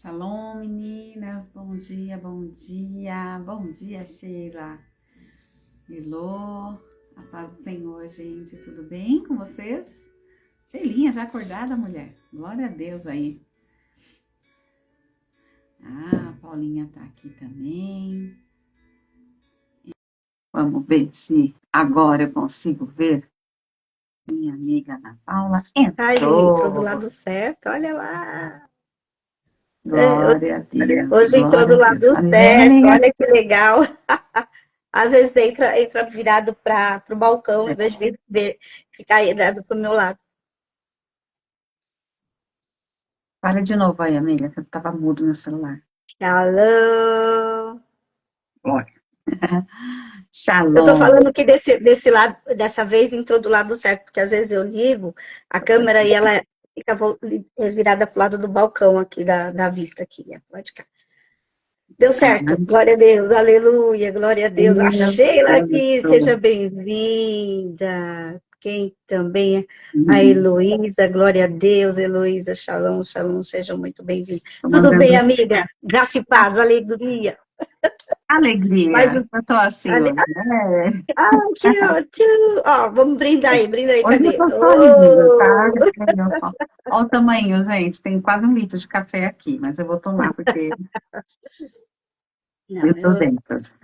Shalom, meninas, bom dia, bom dia, bom dia, Sheila, Elô, a paz do Senhor, gente, tudo bem com vocês? Sheilinha, já acordada, mulher? Glória a Deus aí. A Paulinha tá aqui também. Vamos ver se agora eu consigo ver. Minha amiga Ana Paula Entrou do entrou. lado certo, olha lá. Glória a Deus, Hoje entrou glória do a Deus. lado Tá me vendo, certo, amiga? olha que legal. Às vezes entra virado para o balcão, em vez de ficar virado para o meu lado. Para de novo aí, amiga, que eu tava mudo no celular. Shalom. Glória. Eu tô Shalom. falando que desse lado, dessa vez entrou do lado certo, porque às vezes eu ligo a câmera e ela fica virada para o lado do balcão aqui, da vista aqui, né? Lá de cá. Deu Ah, certo, glória a Deus, aleluia, glória a Deus. A meu Sheila Deus aqui, do seja céu. bem-vinda. Quem também é a Heloísa, glória a Deus, Heloísa, shalom, shalom, sejam muito bem-vindos. Tô Tudo bem, mandando amiga? Graça e paz, alegria. Mais alegria. um, Eu tô assim ale, hoje, né? que ótimo. Ó, vamos brindar aí, Hoje eu cadê? tô sorrindo, tá? Oh! Olha o tamanho, gente. Tem quase 1 litro de café aqui, mas eu vou tomar porque Não, eu tô dessas.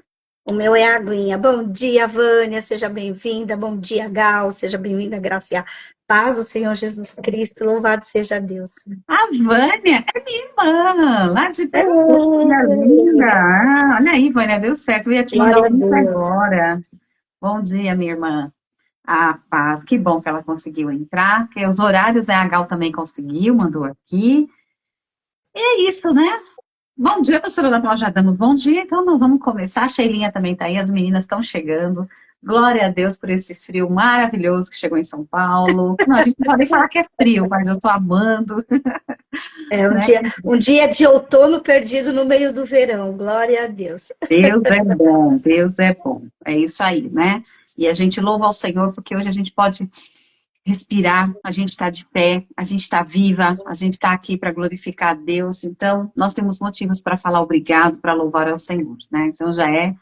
o meu é a aguinha. Bom dia, Vânia, seja bem-vinda. Bom dia, Gal, seja bem-vinda, Graça e a paz do Senhor Jesus Cristo. Louvado seja Deus. A Vânia é minha irmã, lá de É, Goiânia, linda. Ah, olha aí, Vânia, deu certo. Eu ia te mandar glória o a link Deus. agora. Bom dia, minha irmã. A paz, que bom que ela conseguiu entrar, que os horários, né, a Gal também conseguiu, mandou aqui. E é isso, né? Bom dia, professora da Paula, já damos bom dia, então nós vamos começar. A Sheilinha também está aí, as meninas estão chegando. Glória a Deus por esse frio maravilhoso que chegou em São Paulo. Não, a gente não pode nem falar que é frio, mas eu estou amando, É né? um dia de outono perdido no meio do verão. Glória a Deus. Deus é bom, Deus é bom. É isso aí, né? E a gente louva ao Senhor porque hoje a gente pode respirar, a gente está de pé, a gente está viva, a gente está aqui para glorificar a Deus. Então, nós temos motivos para falar obrigado, para louvar ao Senhor, né? Então, já é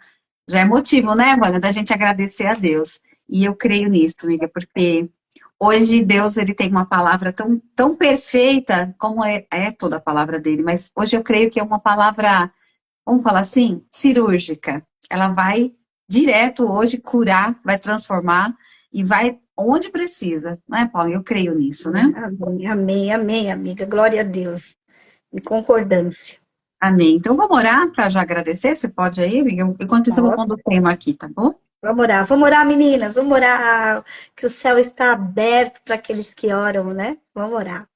motivo, né, Wanda, da gente agradecer a Deus. E eu creio nisso, amiga, porque hoje Deus, ele tem uma palavra tão, tão perfeita como é toda a palavra dele, mas hoje eu creio que é uma palavra, vamos falar assim, cirúrgica. Ela vai direto hoje curar, vai transformar e vai onde precisa, né, Paulo? Eu creio nisso, né? Amém, amém, amém, amiga. Glória a Deus. Em concordância. Amém. Então vamos orar para já agradecer? Você pode aí, amiga? Enquanto isso, eu vou Ó, pondo o tema aqui, tá bom? vamos orar, meninas. Vamos orar. Que o céu está aberto para aqueles que oram, né? Vamos orar.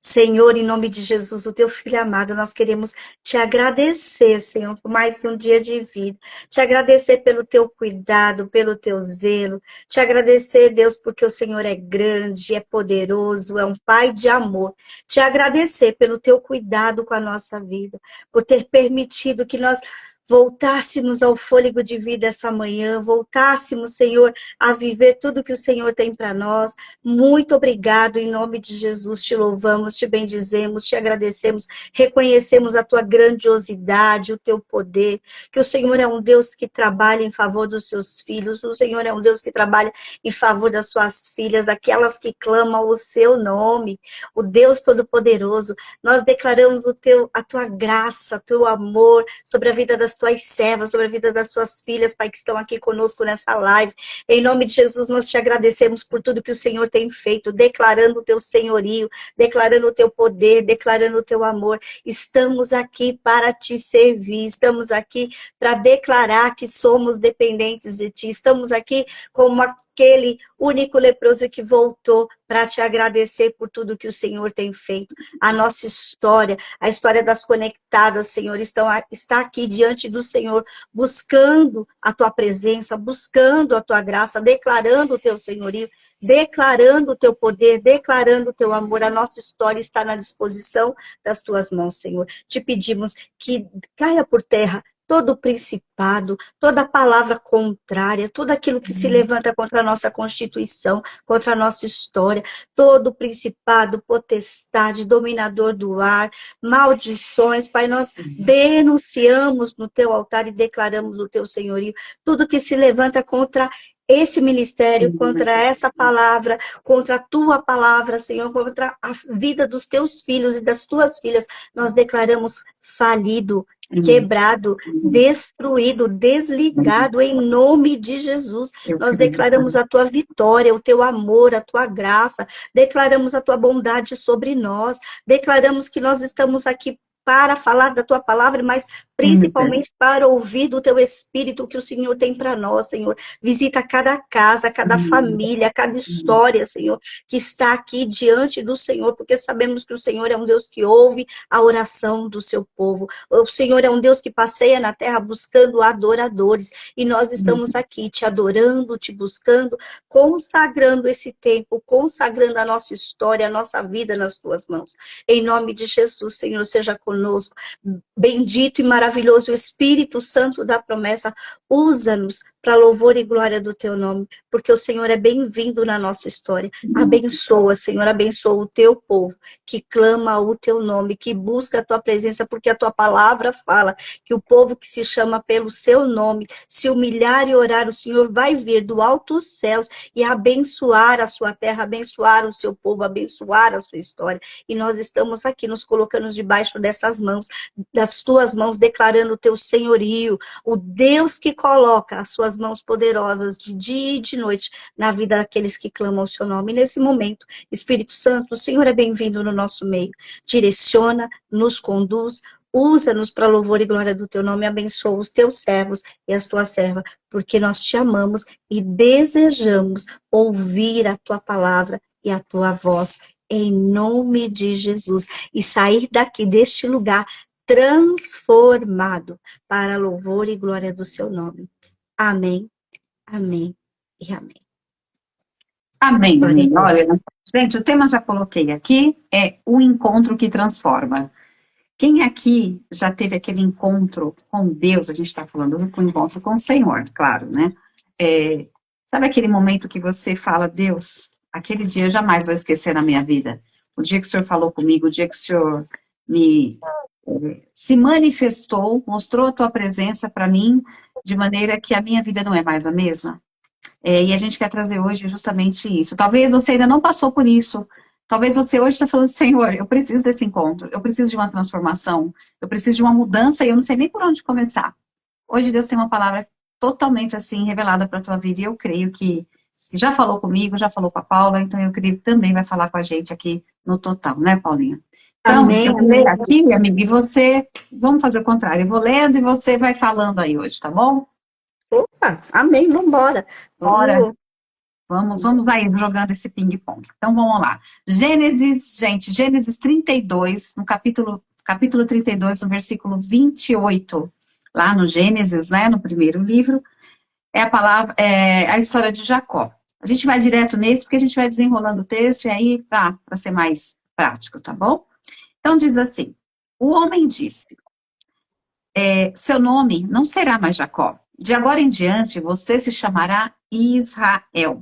Senhor, em nome de Jesus, o teu filho amado, nós queremos te agradecer, Senhor, por mais um dia de vida. Te agradecer pelo teu cuidado, pelo teu zelo. Te agradecer, Deus, porque o Senhor é grande, é poderoso, é um Pai de amor. Te agradecer pelo teu cuidado com a nossa vida, por ter permitido que nós voltássemos ao fôlego de vida essa manhã, voltássemos, Senhor, a viver tudo que o Senhor tem para nós. Muito obrigado, em nome de Jesus, te louvamos, te bendizemos, te agradecemos, reconhecemos a tua grandiosidade, o teu poder, que o Senhor é um Deus que trabalha em favor dos seus filhos, o Senhor é um Deus que trabalha em favor das suas filhas, daquelas que clamam o seu nome, o Deus Todo-Poderoso. Nós declaramos a tua graça, o teu amor sobre a vida das tuas servas, sobre a vida das tuas filhas, Pai, que estão aqui conosco nessa live. Em nome de Jesus, nós te agradecemos por tudo que o Senhor tem feito, declarando o teu senhorio, declarando o teu poder, declarando o teu amor. Estamos aqui para te servir, estamos aqui para declarar que somos dependentes de ti, estamos aqui como aquele único leproso que voltou para te agradecer por tudo que o Senhor tem feito. A nossa história, a história das conectadas, Senhor, está aqui diante do Senhor, buscando a tua presença, buscando a tua graça, declarando o teu senhorio, declarando o teu poder, declarando o teu amor. A nossa história está na disposição das tuas mãos, Senhor. Te pedimos que caia por terra todo principado, toda palavra contrária, tudo aquilo que se levanta contra a nossa Constituição, contra a nossa história, todo principado, potestade, dominador do ar, maldições, Pai, nós denunciamos no teu altar e declaramos o teu senhorio, tudo que se levanta contra esse ministério, contra essa palavra, contra a tua palavra, Senhor, contra a vida dos teus filhos e das tuas filhas, nós declaramos falido, quebrado, destruído, desligado, em nome de Jesus. Nós declaramos a tua vitória, o teu amor, a tua graça, declaramos a tua bondade sobre nós, declaramos que nós estamos aqui para falar da tua palavra, mas principalmente para ouvir do teu Espírito que o Senhor tem para nós, Senhor. Visita cada casa, cada família, cada história, Senhor, que está aqui diante do Senhor, porque sabemos que o Senhor é um Deus que ouve a oração do seu povo. O Senhor é um Deus que passeia na terra buscando adoradores, e nós estamos aqui te adorando, te buscando, consagrando esse tempo, consagrando a nossa história, a nossa vida nas tuas mãos. Em nome de Jesus, Senhor, seja conosco. Bendito e maravilhoso Espírito Santo da promessa, usa-nos para louvor e glória do teu nome, porque o Senhor é bem-vindo na nossa história. Abençoa, Senhor, abençoa o teu povo, que clama o teu nome, que busca a tua presença, porque a tua palavra fala que o povo que se chama pelo seu nome, se humilhar e orar, o Senhor vai vir do alto dos céus e abençoar a sua terra, abençoar o seu povo, abençoar a sua história. E nós estamos aqui nos colocando debaixo dessas mãos, das tuas mãos, declarando o teu senhorio, o Deus que coloca as suas mãos poderosas de dia e de noite na vida daqueles que clamam o seu nome. E nesse momento, Espírito Santo, o Senhor é bem-vindo no nosso meio. Direciona, nos conduz, usa-nos para louvor e glória do teu nome, abençoa os teus servos e as tuas servas, porque nós te amamos e desejamos ouvir a tua palavra e a tua voz, em nome de Jesus, e sair daqui deste lugar transformado para louvor e glória do seu nome. Amém, amém e amém. Amém, amém. Olha, gente, o tema já coloquei aqui, é o encontro que transforma. Quem aqui já teve aquele encontro com Deus, a gente está falando do encontro com o Senhor, claro, né? Sabe aquele momento que você fala, Deus, aquele dia eu jamais vou esquecer na minha vida. O dia que o Senhor falou comigo, o dia que o Senhor se manifestou, mostrou a tua presença para mim, de maneira que a minha vida não é mais a mesma. E a gente quer trazer hoje justamente isso. Talvez você ainda não passou por isso. Talvez você hoje está falando, Senhor, eu preciso desse encontro, eu preciso de uma transformação, eu preciso de uma mudança e eu não sei nem por onde começar. Hoje Deus tem uma palavra totalmente assim, revelada para a tua vida e eu creio que já falou comigo, já falou com a Paula, então eu creio que também vai falar com a gente aqui no total, né, Paulinha? Então, Amém, eu vou ler aqui, amiga, e você, vamos fazer o contrário, eu vou lendo e você vai falando aí hoje, tá bom? Opa, amém, vamos embora. Vamos aí jogando esse ping-pong. Então, vamos lá. Gênesis, gente, Gênesis 32, no capítulo 32, no versículo 28, lá no Gênesis, né, no primeiro livro, é a história de Jacó. A gente vai direto nesse, porque a gente vai desenrolando o texto, e aí, para ser mais prático, tá bom? Então, diz assim, o homem disse, seu nome não será mais Jacó, de agora em diante você se chamará Israel.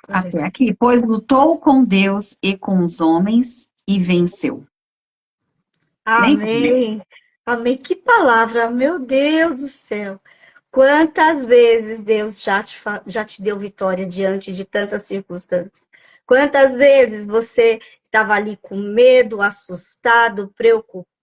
Até aqui, pois lutou com Deus e com os homens e venceu. Amém. Amém. Que palavra, meu Deus do céu. Quantas vezes Deus já te deu vitória diante de tantas circunstâncias? Quantas vezes você estava ali com medo, assustado, preocupado?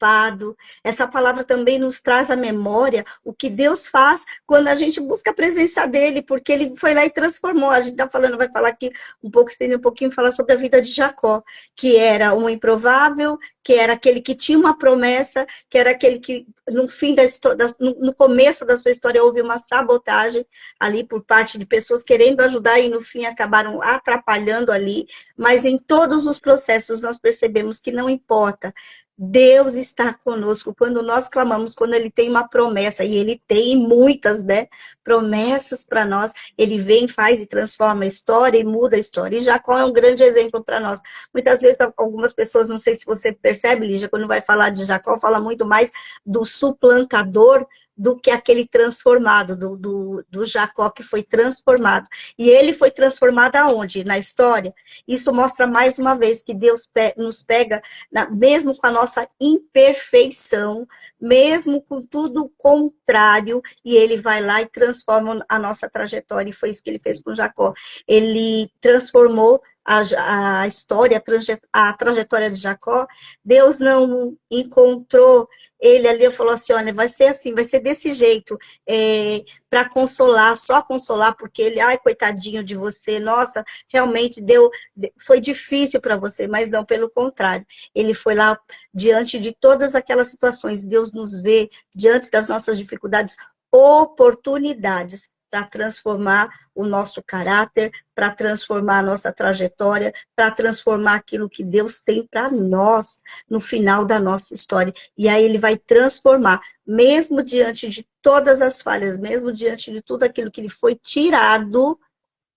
Essa palavra também nos traz à memória o que Deus faz quando a gente busca a presença dele, porque ele foi lá e transformou. A gente está falando, vai falar aqui um pouco, estender um pouquinho, falar sobre a vida de Jacó, que era um improvável, que era aquele que tinha uma promessa, que era aquele que no fim da história, no começo da sua história houve uma sabotagem ali por parte de pessoas querendo ajudar e no fim acabaram atrapalhando ali, mas em todos os processos nós percebemos que não importa Deus está conosco quando nós clamamos, quando Ele tem uma promessa, e Ele tem muitas, né, promessas para nós, Ele vem, faz e transforma a história e muda a história. E Jacó é um grande exemplo para nós. Muitas vezes, algumas pessoas, não sei se você percebe, Lígia, quando vai falar de Jacó, fala muito mais do suplantador do que aquele transformado, do Jacó que foi transformado. E ele foi transformado aonde? Na história. Isso mostra mais uma vez que Deus nos pega mesmo com a nossa imperfeição, mesmo com tudo contrário, e ele vai lá e transforma a nossa trajetória, e foi isso que ele fez com Jacó. Ele transformou a história, a trajetória de Jacó. Deus não encontrou ele ali e falou assim, olha, vai ser assim, vai ser desse jeito, para consolar, só consolar, porque ele, ai, coitadinho de você, nossa, realmente foi difícil para você, mas não, pelo contrário. Ele foi lá diante de todas aquelas situações. Deus nos vê diante das nossas dificuldades, oportunidades para transformar o nosso caráter, para transformar a nossa trajetória, para transformar aquilo que Deus tem para nós no final da nossa história. E aí ele vai transformar, mesmo diante de todas as falhas, mesmo diante de tudo aquilo que lhe foi tirado,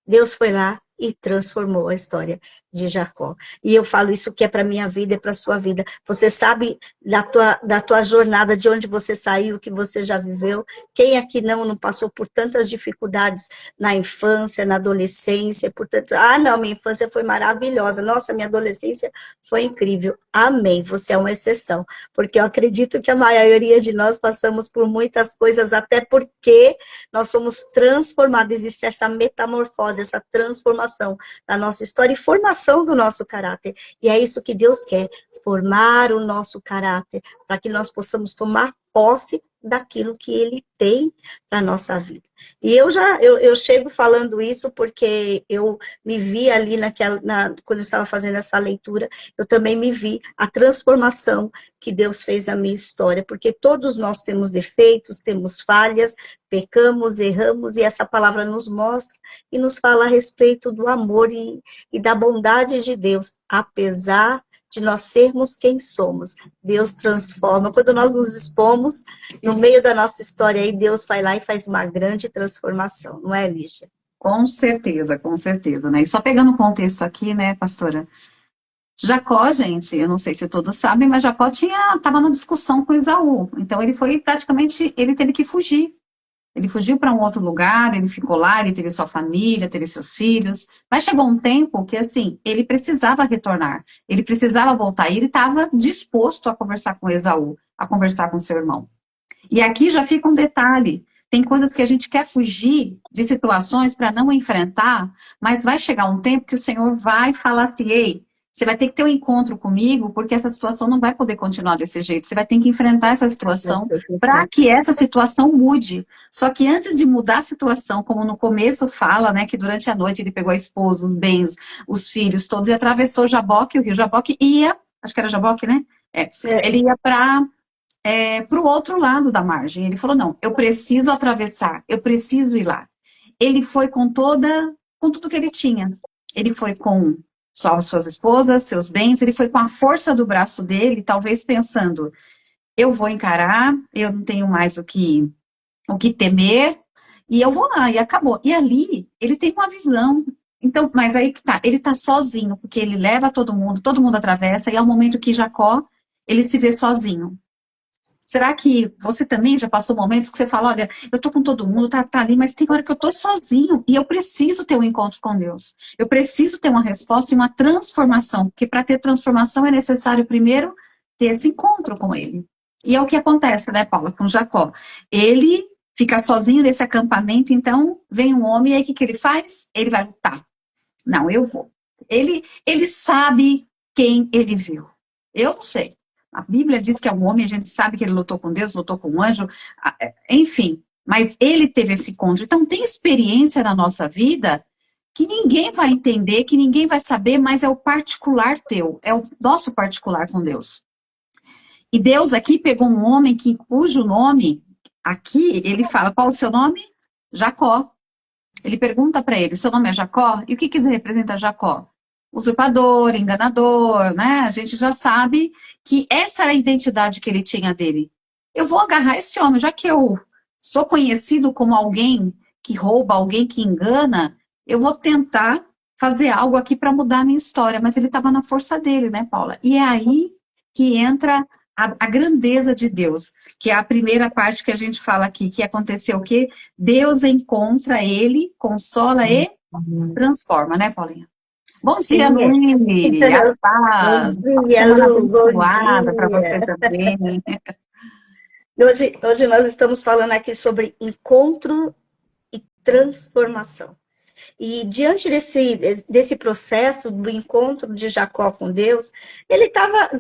Deus foi lá e transformou a história de Jacó. E eu falo isso que é para a minha vida e para a sua vida. Você sabe da tua jornada, de onde você saiu, o que você já viveu? Quem aqui não passou por tantas dificuldades na infância, na adolescência? Portanto, não, minha infância foi maravilhosa. Nossa, minha adolescência foi incrível. Amém, você é uma exceção. Porque eu acredito que a maioria de nós passamos por muitas coisas, até porque nós somos transformados, existe essa metamorfose, essa transformação da nossa história e formação do nosso caráter. E é isso que Deus quer, formar o nosso caráter, para que nós possamos tomar posse daquilo que Ele tem para a nossa vida. E eu chego falando isso porque eu me vi ali quando eu estava fazendo essa leitura, eu também me vi a transformação que Deus fez na minha história, porque todos nós temos defeitos, temos falhas, pecamos, erramos, e essa palavra nos mostra e nos fala a respeito do amor e da bondade de Deus, apesar de nós sermos quem somos. Deus transforma. Quando nós nos expomos, no meio da nossa história, aí Deus vai lá e faz uma grande transformação, não é, Lígia? Com certeza, né? E só pegando o contexto aqui, né, pastora? Jacó, gente, eu não sei se todos sabem, mas Jacó estava numa discussão com Esaú. Então ele foi praticamente, ele teve que fugir. Ele fugiu para um outro lugar, ele ficou lá, ele teve sua família, teve seus filhos. Mas chegou um tempo que, assim, ele precisava retornar. Ele precisava voltar. E ele estava disposto a conversar com Esaú, a conversar com seu irmão. E aqui já fica um detalhe. Tem coisas que a gente quer fugir de situações para não enfrentar, mas vai chegar um tempo que o Senhor vai falar assim, ei, você vai ter que ter um encontro comigo, porque essa situação não vai poder continuar desse jeito. Você vai ter que enfrentar essa situação para que essa situação mude. Só que antes de mudar a situação, como no começo fala, né, que durante a noite ele pegou a esposa, os bens, os filhos todos, e atravessou Jaboque, o rio Jaboque, e ia, acho que era Jaboque, né? Ele ia para o outro lado da margem. Ele falou, não, eu preciso atravessar, eu preciso ir lá. Ele foi com tudo que ele tinha. Ele foi com só suas esposas, seus bens, ele foi com a força do braço dele, talvez pensando, eu vou encarar, eu não tenho mais o que temer, e eu vou lá, e acabou. E ali, ele tem uma visão. Então, mas aí que tá, ele tá sozinho, porque ele leva todo mundo atravessa, e é o momento que Jacó, ele se vê sozinho. Será que você também já passou momentos que você fala, olha, eu tô com todo mundo, tá ali, mas tem hora que eu tô sozinho e eu preciso ter um encontro com Deus. Eu preciso ter uma resposta e uma transformação, porque para ter transformação é necessário primeiro ter esse encontro com Ele. E é o que acontece, né, Paula, com Jacó. Ele fica sozinho nesse acampamento, então vem um homem e aí o que ele faz? Ele vai lutar. Não, eu vou. Ele sabe quem ele viu. Eu não sei. A Bíblia diz que é um homem, a gente sabe que ele lutou com Deus, lutou com um anjo, enfim. Mas ele teve esse encontro. Então tem experiência na nossa vida que ninguém vai entender, que ninguém vai saber, mas é o particular teu, é o nosso particular com Deus. E Deus aqui pegou um homem cujo nome, aqui ele fala, qual o seu nome? Jacó. Ele pergunta para ele, seu nome é Jacó? E o que representa Jacó? usurpador, enganador, né? A gente já sabe que essa era a identidade que ele tinha dele. Eu vou agarrar esse homem, já que eu sou conhecido como alguém que rouba, alguém que engana, eu vou tentar fazer algo aqui para mudar a minha história. Mas ele estava na força dele, né, Paula? E é aí que entra a grandeza de Deus, que é a primeira parte que a gente fala aqui, que aconteceu o quê? Deus encontra ele, consola e transforma, né, Paulinha? Bom dia, Sim, é. Luíne, a Bom paz, uma dia, semana Lu, bom abençoada para você dia. também. Hoje nós estamos falando aqui sobre encontro e transformação. E diante desse processo do encontro de Jacó com Deus, ele estava.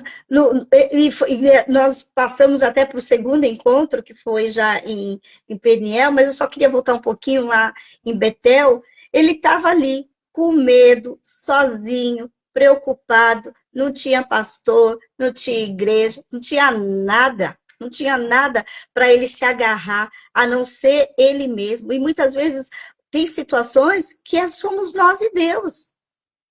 Nós passamos até para o segundo encontro, que foi já em Peniel, mas eu só queria voltar um pouquinho lá em Betel. Ele estava ali, com medo, sozinho, preocupado, não tinha pastor, não tinha igreja, não tinha nada. Não tinha nada para ele se agarrar, a não ser ele mesmo. E muitas vezes tem situações que somos nós e Deus.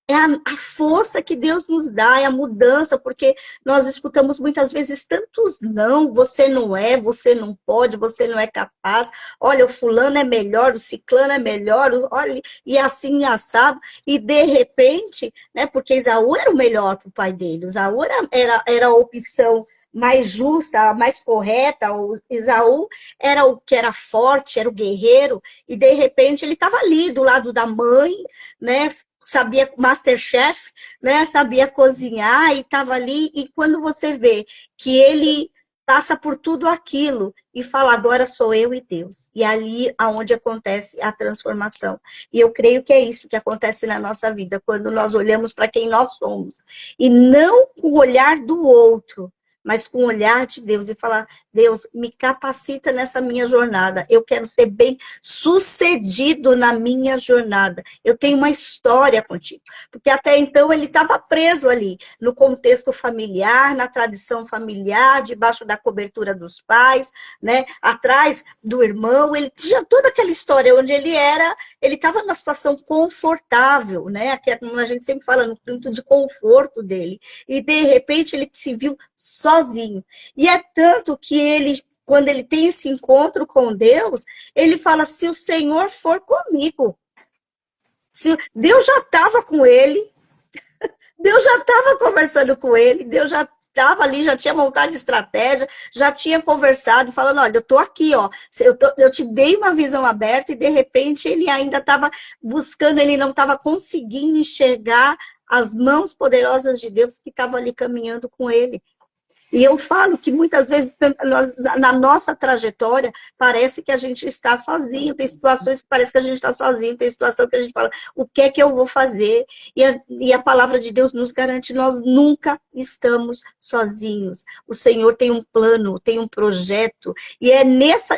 É a força que Deus nos dá, é a mudança, porque nós escutamos muitas vezes tantos não, você não é, você não pode, você não é capaz, olha, o fulano é melhor, o ciclano é melhor, olha, e assim, assado, e de repente, né, porque Esaú era o melhor para o pai dele, Esaú era a opção mais justa, a mais correta, o Esaú era o que era forte, era o guerreiro, e de repente ele estava ali do lado da mãe, né, sabia Masterchef, né, sabia cozinhar e estava ali, e quando você vê que ele passa por tudo aquilo e fala, agora sou eu e Deus. E ali aonde acontece a transformação. E eu creio que é isso que acontece na nossa vida, quando nós olhamos para quem nós somos. E não com o olhar do outro, mas com o olhar de Deus e falar, Deus, me capacita nessa minha jornada. Eu quero ser bem sucedido na minha jornada. Eu tenho uma história contigo. Porque até então ele estava preso ali, no contexto familiar, na tradição familiar, debaixo da cobertura dos pais, né? Atrás do irmão, ele tinha toda aquela história onde ele estava numa situação confortável, né? Como a gente sempre fala, no tanto de conforto dele. E de repente ele se viu sozinho. E é tanto que ele, quando ele tem esse encontro com Deus, ele fala, se o Senhor for comigo. Deus já estava com ele, Deus já estava conversando com ele, Deus já estava ali, já tinha montado estratégia, já tinha conversado, falando, olha, eu estou aqui, ó, eu te dei uma visão aberta e de repente ele ainda estava buscando, ele não estava conseguindo enxergar as mãos poderosas de Deus que estavam ali caminhando com ele. E eu falo que muitas vezes na nossa trajetória parece que a gente está sozinho, tem situações que parece que a gente está sozinho, tem situação que a gente fala, o que é que eu vou fazer? E a palavra de Deus nos garante, nós nunca estamos sozinhos. O Senhor tem um plano, tem um projeto, e é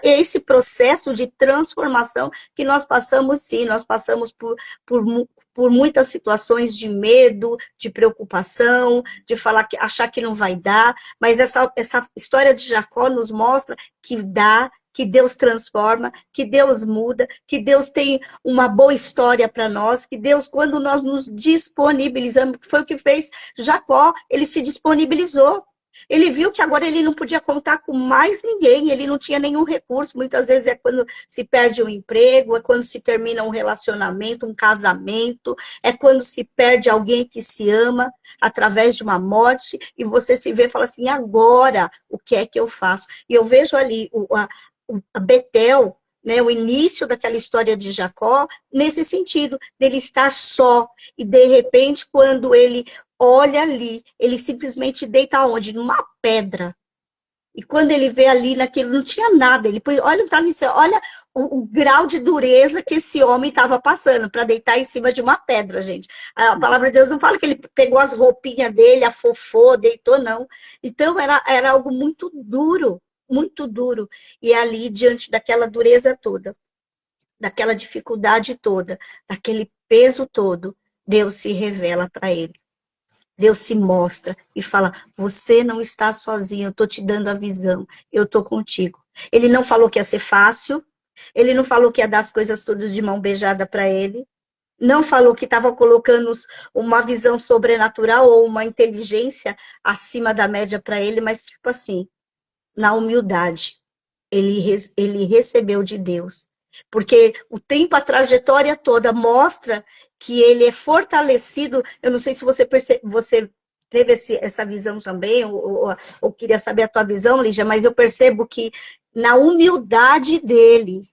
esse processo de transformação que nós passamos, sim, nós passamos por muitas situações de medo, de preocupação, de achar que não vai dar, mas essa história de Jacó nos mostra que dá, que Deus transforma, que Deus muda, que Deus tem uma boa história para nós, que Deus, quando nós nos disponibilizamos, foi o que fez Jacó, ele se disponibilizou. Ele viu que agora ele não podia contar com mais ninguém, ele não tinha nenhum recurso. Muitas vezes é quando se perde um emprego, é quando se termina um relacionamento, um casamento, é quando se perde alguém que se ama através de uma morte, e você se vê e fala assim, agora, o que é que eu faço? E eu vejo ali a Betel, né, o início daquela história de Jacó, nesse sentido, dele estar só, e de repente, quando ele olha ali, ele simplesmente deita onde? Numa pedra. E quando ele vê ali naquilo, não tinha nada. Ele olha o travesseiro, olha o grau de dureza que esse homem estava passando para deitar em cima de uma pedra, gente. A palavra de Deus não fala que ele pegou as roupinhas dele, afofou, deitou, não. Então era algo muito duro, muito duro. E ali, diante daquela dureza toda, daquela dificuldade toda, daquele peso todo, Deus se revela para ele. Deus se mostra e fala, você não está sozinho, eu estou te dando a visão, eu estou contigo. Ele não falou que ia ser fácil, ele não falou que ia dar as coisas todas de mão beijada para ele, Não falou que estava colocando uma visão sobrenatural ou uma inteligência acima da média para ele, mas tipo assim, na humildade, ele recebeu de Deus. Porque o tempo, a trajetória toda mostra que ele é fortalecido. Eu não sei se você teve essa visão também, ou queria saber a tua visão, Lígia, mas eu percebo que na humildade dele,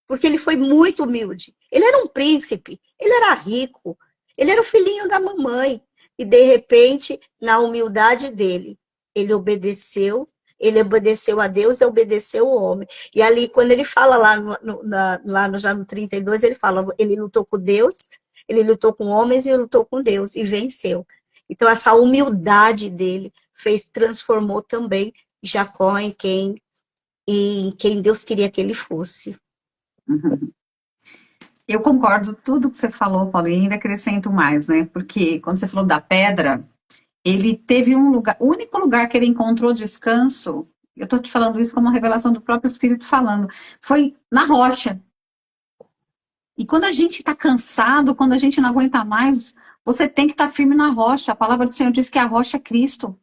porque ele foi muito humilde. Ele era um príncipe, ele era rico, ele era o filhinho da mamãe. E, de repente, na humildade dele, ele obedeceu a Deus e obedeceu o homem. E ali, quando ele fala já no 32, ele fala, ele lutou com Deus, ele lutou com homens e lutou com Deus, e venceu. Então, essa humildade dele transformou também Jacó em quem Deus queria que ele fosse. Uhum. Eu concordo tudo que você falou, Paulo, e ainda acrescento mais, né? Porque quando você falou da pedra, ele teve um lugar, o único lugar que ele encontrou descanso, eu estou te falando isso como uma revelação do próprio Espírito falando, foi na rocha. E quando a gente está cansado, quando a gente não aguenta mais, você tem que estar firme na rocha. A palavra do Senhor diz que a rocha é Cristo.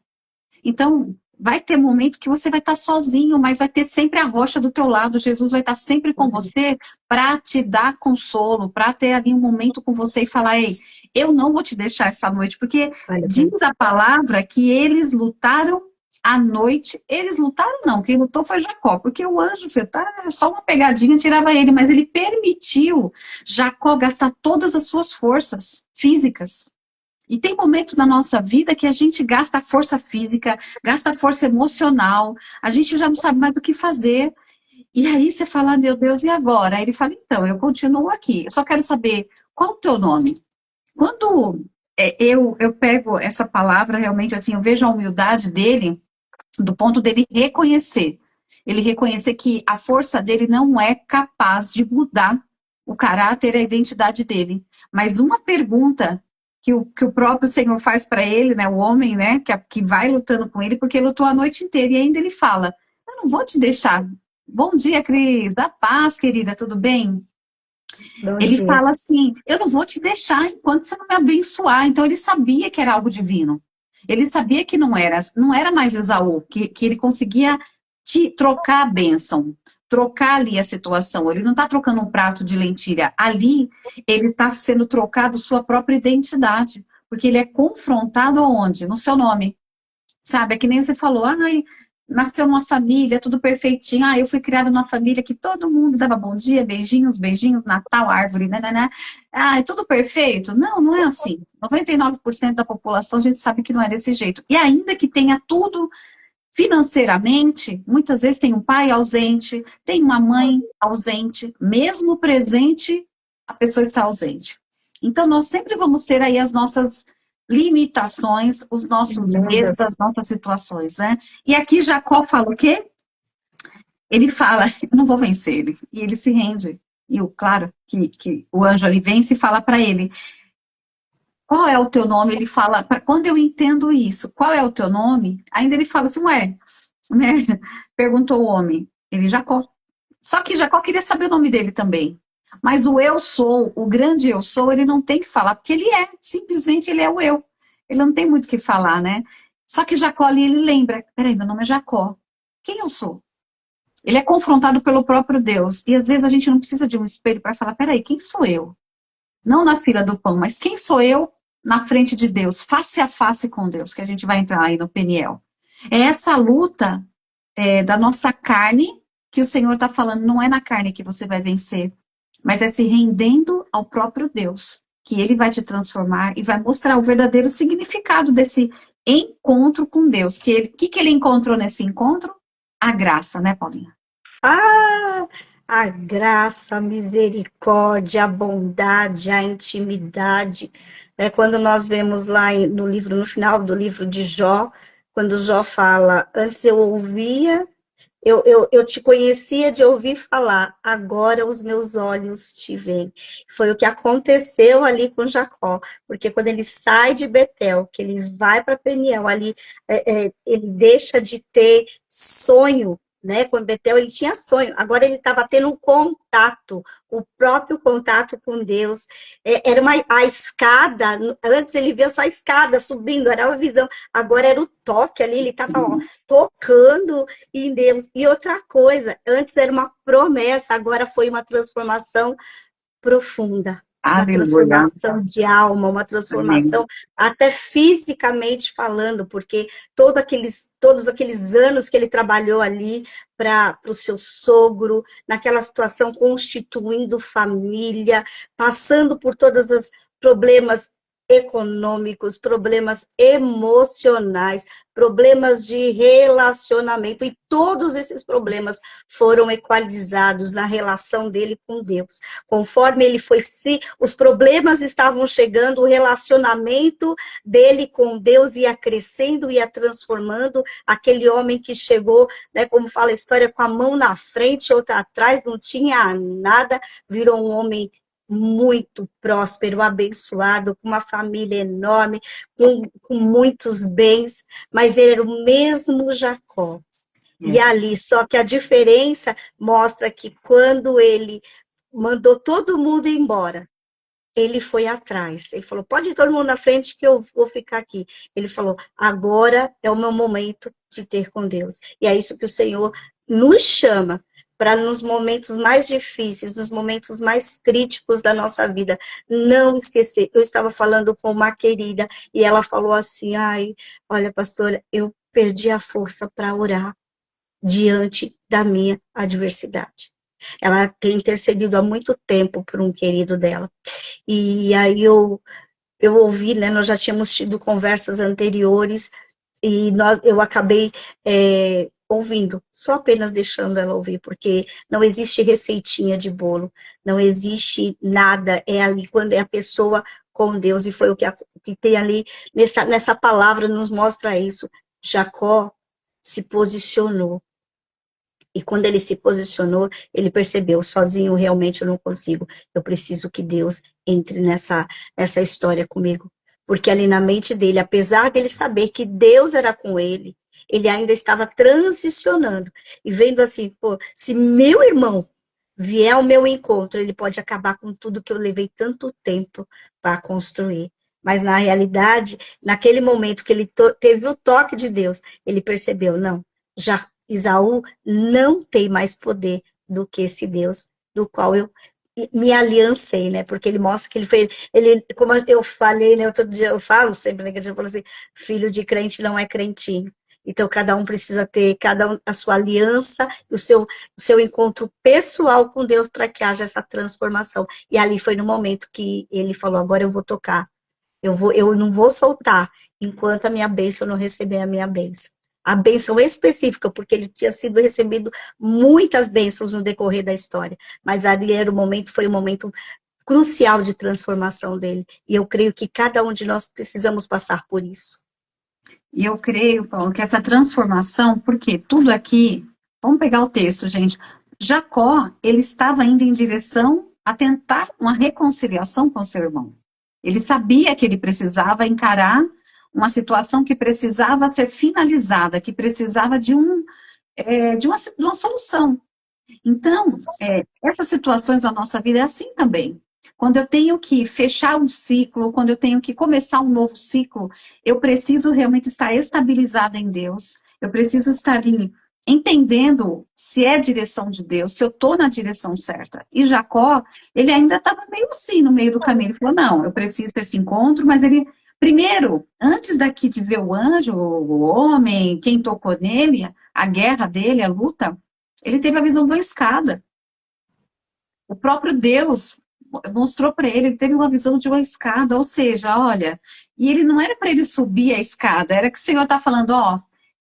Então, vai ter momento que você vai estar sozinho, mas vai ter sempre a rocha do teu lado. Jesus vai estar sempre com você para te dar consolo, para ter ali um momento com você e falar, ei, eu não vou te deixar essa noite, porque diz a palavra que eles lutaram à noite. Eles lutaram não, quem lutou foi Jacó, porque o anjo só uma pegadinha tirava ele, mas ele permitiu Jacó gastar todas as suas forças físicas. E tem momento na nossa vida que a gente gasta força física, gasta força emocional, a gente já não sabe mais o que fazer. E aí você fala, ah, meu Deus, e agora? Aí ele fala, então, eu continuo aqui, eu só quero saber qual o teu nome. Quando eu pego essa palavra, realmente, assim, eu vejo a humildade dele, do ponto dele reconhecer. Ele reconhecer que a força dele não é capaz de mudar o caráter e a identidade dele. Mas uma pergunta que o próprio Senhor faz para ele, né, o homem, né, que vai lutando com ele, porque ele lutou a noite inteira, e ainda ele fala, eu não vou te deixar. Bom dia, Cris, da paz, querida, tudo bem? Bom Ele dia. fala assim, eu não vou te deixar enquanto você não me abençoar. Então ele sabia que era algo divino. Ele sabia que não era mais Esaú, que ele conseguia trocar a bênção, trocar ali a situação. Ele não está trocando um prato de lentilha. Ali, ele está sendo trocado sua própria identidade. Porque ele é confrontado aonde? No seu nome. Sabe? É que nem você falou, ai, nasceu numa família, tudo perfeitinho. Ah, eu fui criada numa família que todo mundo dava bom dia, beijinhos, beijinhos, Natal, árvore, né? Ah, é tudo perfeito? Não, não é assim. 99% da população a gente sabe que não é desse jeito. E ainda que tenha tudo financeiramente, muitas vezes tem um pai ausente, tem uma mãe ausente, mesmo presente, a pessoa está ausente. Então, nós sempre vamos ter aí as nossas limitações, os nossos medos, as nossas situações, né? E aqui Jacó fala o quê? Ele fala, eu não vou vencer ele. E ele se rende. E claro que o anjo ali vence e fala para ele, qual é o teu nome? Ele fala, quando eu entendo isso, qual é o teu nome? Ainda ele fala assim, ué, né? Perguntou o homem, ele Jacó. Só que Jacó queria saber o nome dele também. Mas o eu sou, o grande eu sou, ele não tem que falar, porque ele é, simplesmente ele é o eu. Ele não tem muito o que falar, né? Só que Jacó ali, ele lembra, peraí, meu nome é Jacó. Quem eu sou? Ele é confrontado pelo próprio Deus. E às vezes a gente não precisa de um espelho para falar, peraí, quem sou eu? Não na fila do pão, mas quem sou eu na frente de Deus, face a face com Deus, que a gente vai entrar aí no Peniel. É essa luta da nossa carne que o Senhor está falando, não é na carne que você vai vencer, mas é se rendendo ao próprio Deus, que Ele vai te transformar e vai mostrar o verdadeiro significado desse encontro com Deus. Que ele encontrou nesse encontro? A graça, né, Paulinha? Ah, a graça, a misericórdia, a bondade, a intimidade. É quando nós vemos lá no livro, no final do livro de Jó, quando Jó fala, antes eu ouvia, eu te conhecia de ouvir falar, agora os meus olhos te veem. Foi o que aconteceu ali com Jacó, porque quando ele sai de Betel, que ele vai para Peniel, ali ele deixa de ter sonho, né? Com Betel ele tinha sonho, agora ele estava tendo um contato, o próprio contato com Deus. Era a escada, antes ele via só a escada subindo, era uma visão, agora era o toque ali, ele estava tocando em Deus. E outra coisa, antes era uma promessa, agora foi uma transformação profunda, uma Aleluia. transformação de alma, uma Amém. transformação até fisicamente falando, porque todos aqueles anos que ele trabalhou ali para o seu sogro, naquela situação, constituindo família, passando por todos os problemas econômicos, problemas emocionais, problemas de relacionamento, e todos esses problemas foram equalizados na relação dele com Deus. Conforme ele foi os problemas estavam chegando, o relacionamento dele com Deus ia crescendo, ia transformando. Aquele homem que chegou, né, como fala a história, com a mão na frente, outra atrás, não tinha nada, virou um homem muito próspero, abençoado, com uma família enorme, com muitos bens, mas ele era o mesmo Jacó. E É. ali, só que a diferença mostra que quando ele mandou todo mundo embora, ele foi atrás. Ele falou, pode ir todo mundo na frente que eu vou ficar aqui. Ele falou, agora é o meu momento de ter com Deus. E é isso que o Senhor nos chama, para nos momentos mais difíceis, nos momentos mais críticos da nossa vida, não esquecer. Eu estava falando com uma querida e ela falou assim, ai, olha, pastora, eu perdi a força para orar diante da minha adversidade. Ela tem intercedido há muito tempo por um querido dela. E aí eu ouvi, né, nós já tínhamos tido conversas anteriores, e eu acabei ouvindo, só apenas deixando ela ouvir, porque não existe receitinha de bolo, não existe nada, é ali quando é a pessoa com Deus, e foi o que tem ali, nessa palavra nos mostra isso. Jacó se posicionou, e quando ele se posicionou, ele percebeu, sozinho realmente eu não consigo, eu preciso que Deus entre nessa história comigo. Porque ali na mente dele, apesar dele saber que Deus era com ele ainda estava transicionando. E vendo assim, pô, se meu irmão vier ao meu encontro, ele pode acabar com tudo que eu levei tanto tempo para construir. Mas na realidade, naquele momento que ele teve o toque de Deus, ele percebeu, não, já Isaú não tem mais poder do que esse Deus do qual eu me aliancei, né? Porque ele mostra que ele, como eu falei, né? Outro dia eu falo sempre na igreja, eu falo assim, filho de crente não é crentinho. Então, cada um precisa ter a sua aliança, o seu encontro pessoal com Deus para que haja essa transformação. E ali foi no momento que ele falou, agora eu vou tocar. Eu não vou soltar enquanto a minha bênção não receber a minha bênção. A bênção específica, porque ele tinha sido recebido muitas bênçãos no decorrer da história, mas ali foi um momento crucial de transformação dele, e eu creio que cada um de nós precisamos passar por isso. E eu creio, Paulo, que essa transformação, porque tudo aqui, vamos pegar o texto, gente. Jacó, ele estava indo em direção a tentar uma reconciliação com seu irmão. Ele sabia que ele precisava encarar uma situação que precisava ser finalizada, que precisava de uma solução. Então, essas situações da nossa vida é assim também. Quando eu tenho que fechar um ciclo, quando eu tenho que começar um novo ciclo, eu preciso realmente estar estabilizada em Deus, eu preciso estar ali entendendo se é direção de Deus, se eu estou na direção certa. E Jacó, ele ainda estava meio assim, no meio do caminho. Ele falou, não, eu preciso desse encontro, mas ele, primeiro, antes daqui de ver o anjo, o homem, quem tocou nele, a guerra dele, a luta, ele teve a visão de uma escada. O próprio Deus mostrou para ele, ele teve uma visão de uma escada, ou seja, olha, e ele não era para ele subir a escada, era que o Senhor está falando, ó,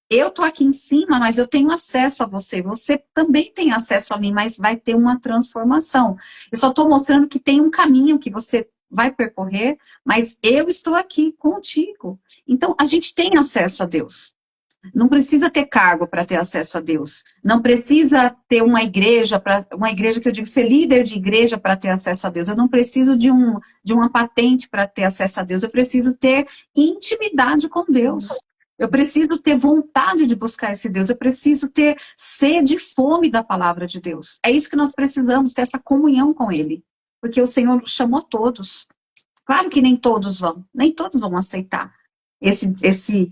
eu tô aqui em cima, mas eu tenho acesso a você, você também tem acesso a mim, mas vai ter uma transformação. Eu só estou mostrando que tem um caminho que você vai percorrer, mas eu estou aqui contigo. Então, a gente tem acesso a Deus. Não precisa ter cargo para ter acesso a Deus. Não precisa ter uma igreja que eu digo ser líder de igreja para ter acesso a Deus. Eu não preciso de uma patente para ter acesso a Deus. Eu preciso ter intimidade com Deus. Eu preciso ter vontade de buscar esse Deus. Eu preciso ter sede e fome da palavra de Deus. É isso que nós precisamos, ter essa comunhão com Ele. Porque o Senhor chamou todos. Claro que nem todos vão aceitar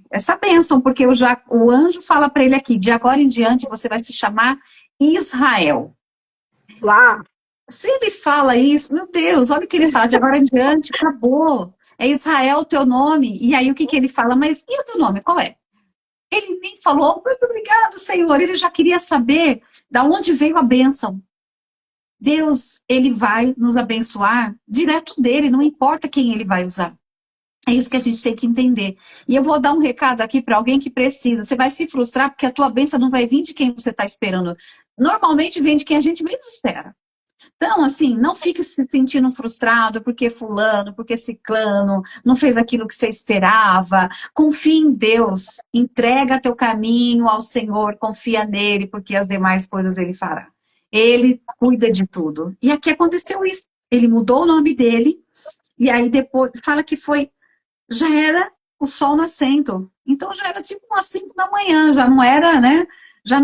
essa bênção, porque o anjo fala para ele aqui, de agora em diante você vai se chamar Israel. Uau! Se ele fala isso, meu Deus, olha o que ele fala, de agora em diante, acabou. É Israel o teu nome. E aí o que ele fala? Mas e o teu nome, qual é? Ele nem falou, muito obrigado, Senhor. Ele já queria saber da onde veio a bênção. Deus, ele vai nos abençoar direto dele, não importa quem ele vai usar. É isso que a gente tem que entender. E eu vou dar um recado aqui para alguém que precisa. Você vai se frustrar porque a tua bênção não vai vir de quem você está esperando. Normalmente vem de quem a gente menos espera. Então, assim, não fique se sentindo frustrado porque fulano, porque ciclano não fez aquilo que você esperava. Confia em Deus, entrega teu caminho ao Senhor, confia nele, porque as demais coisas ele fará. Ele cuida de tudo. E aqui aconteceu isso. Ele mudou o nome dele, e aí depois fala que já era o sol nascendo. Então já era tipo umas 5 da manhã, já não era, né? Já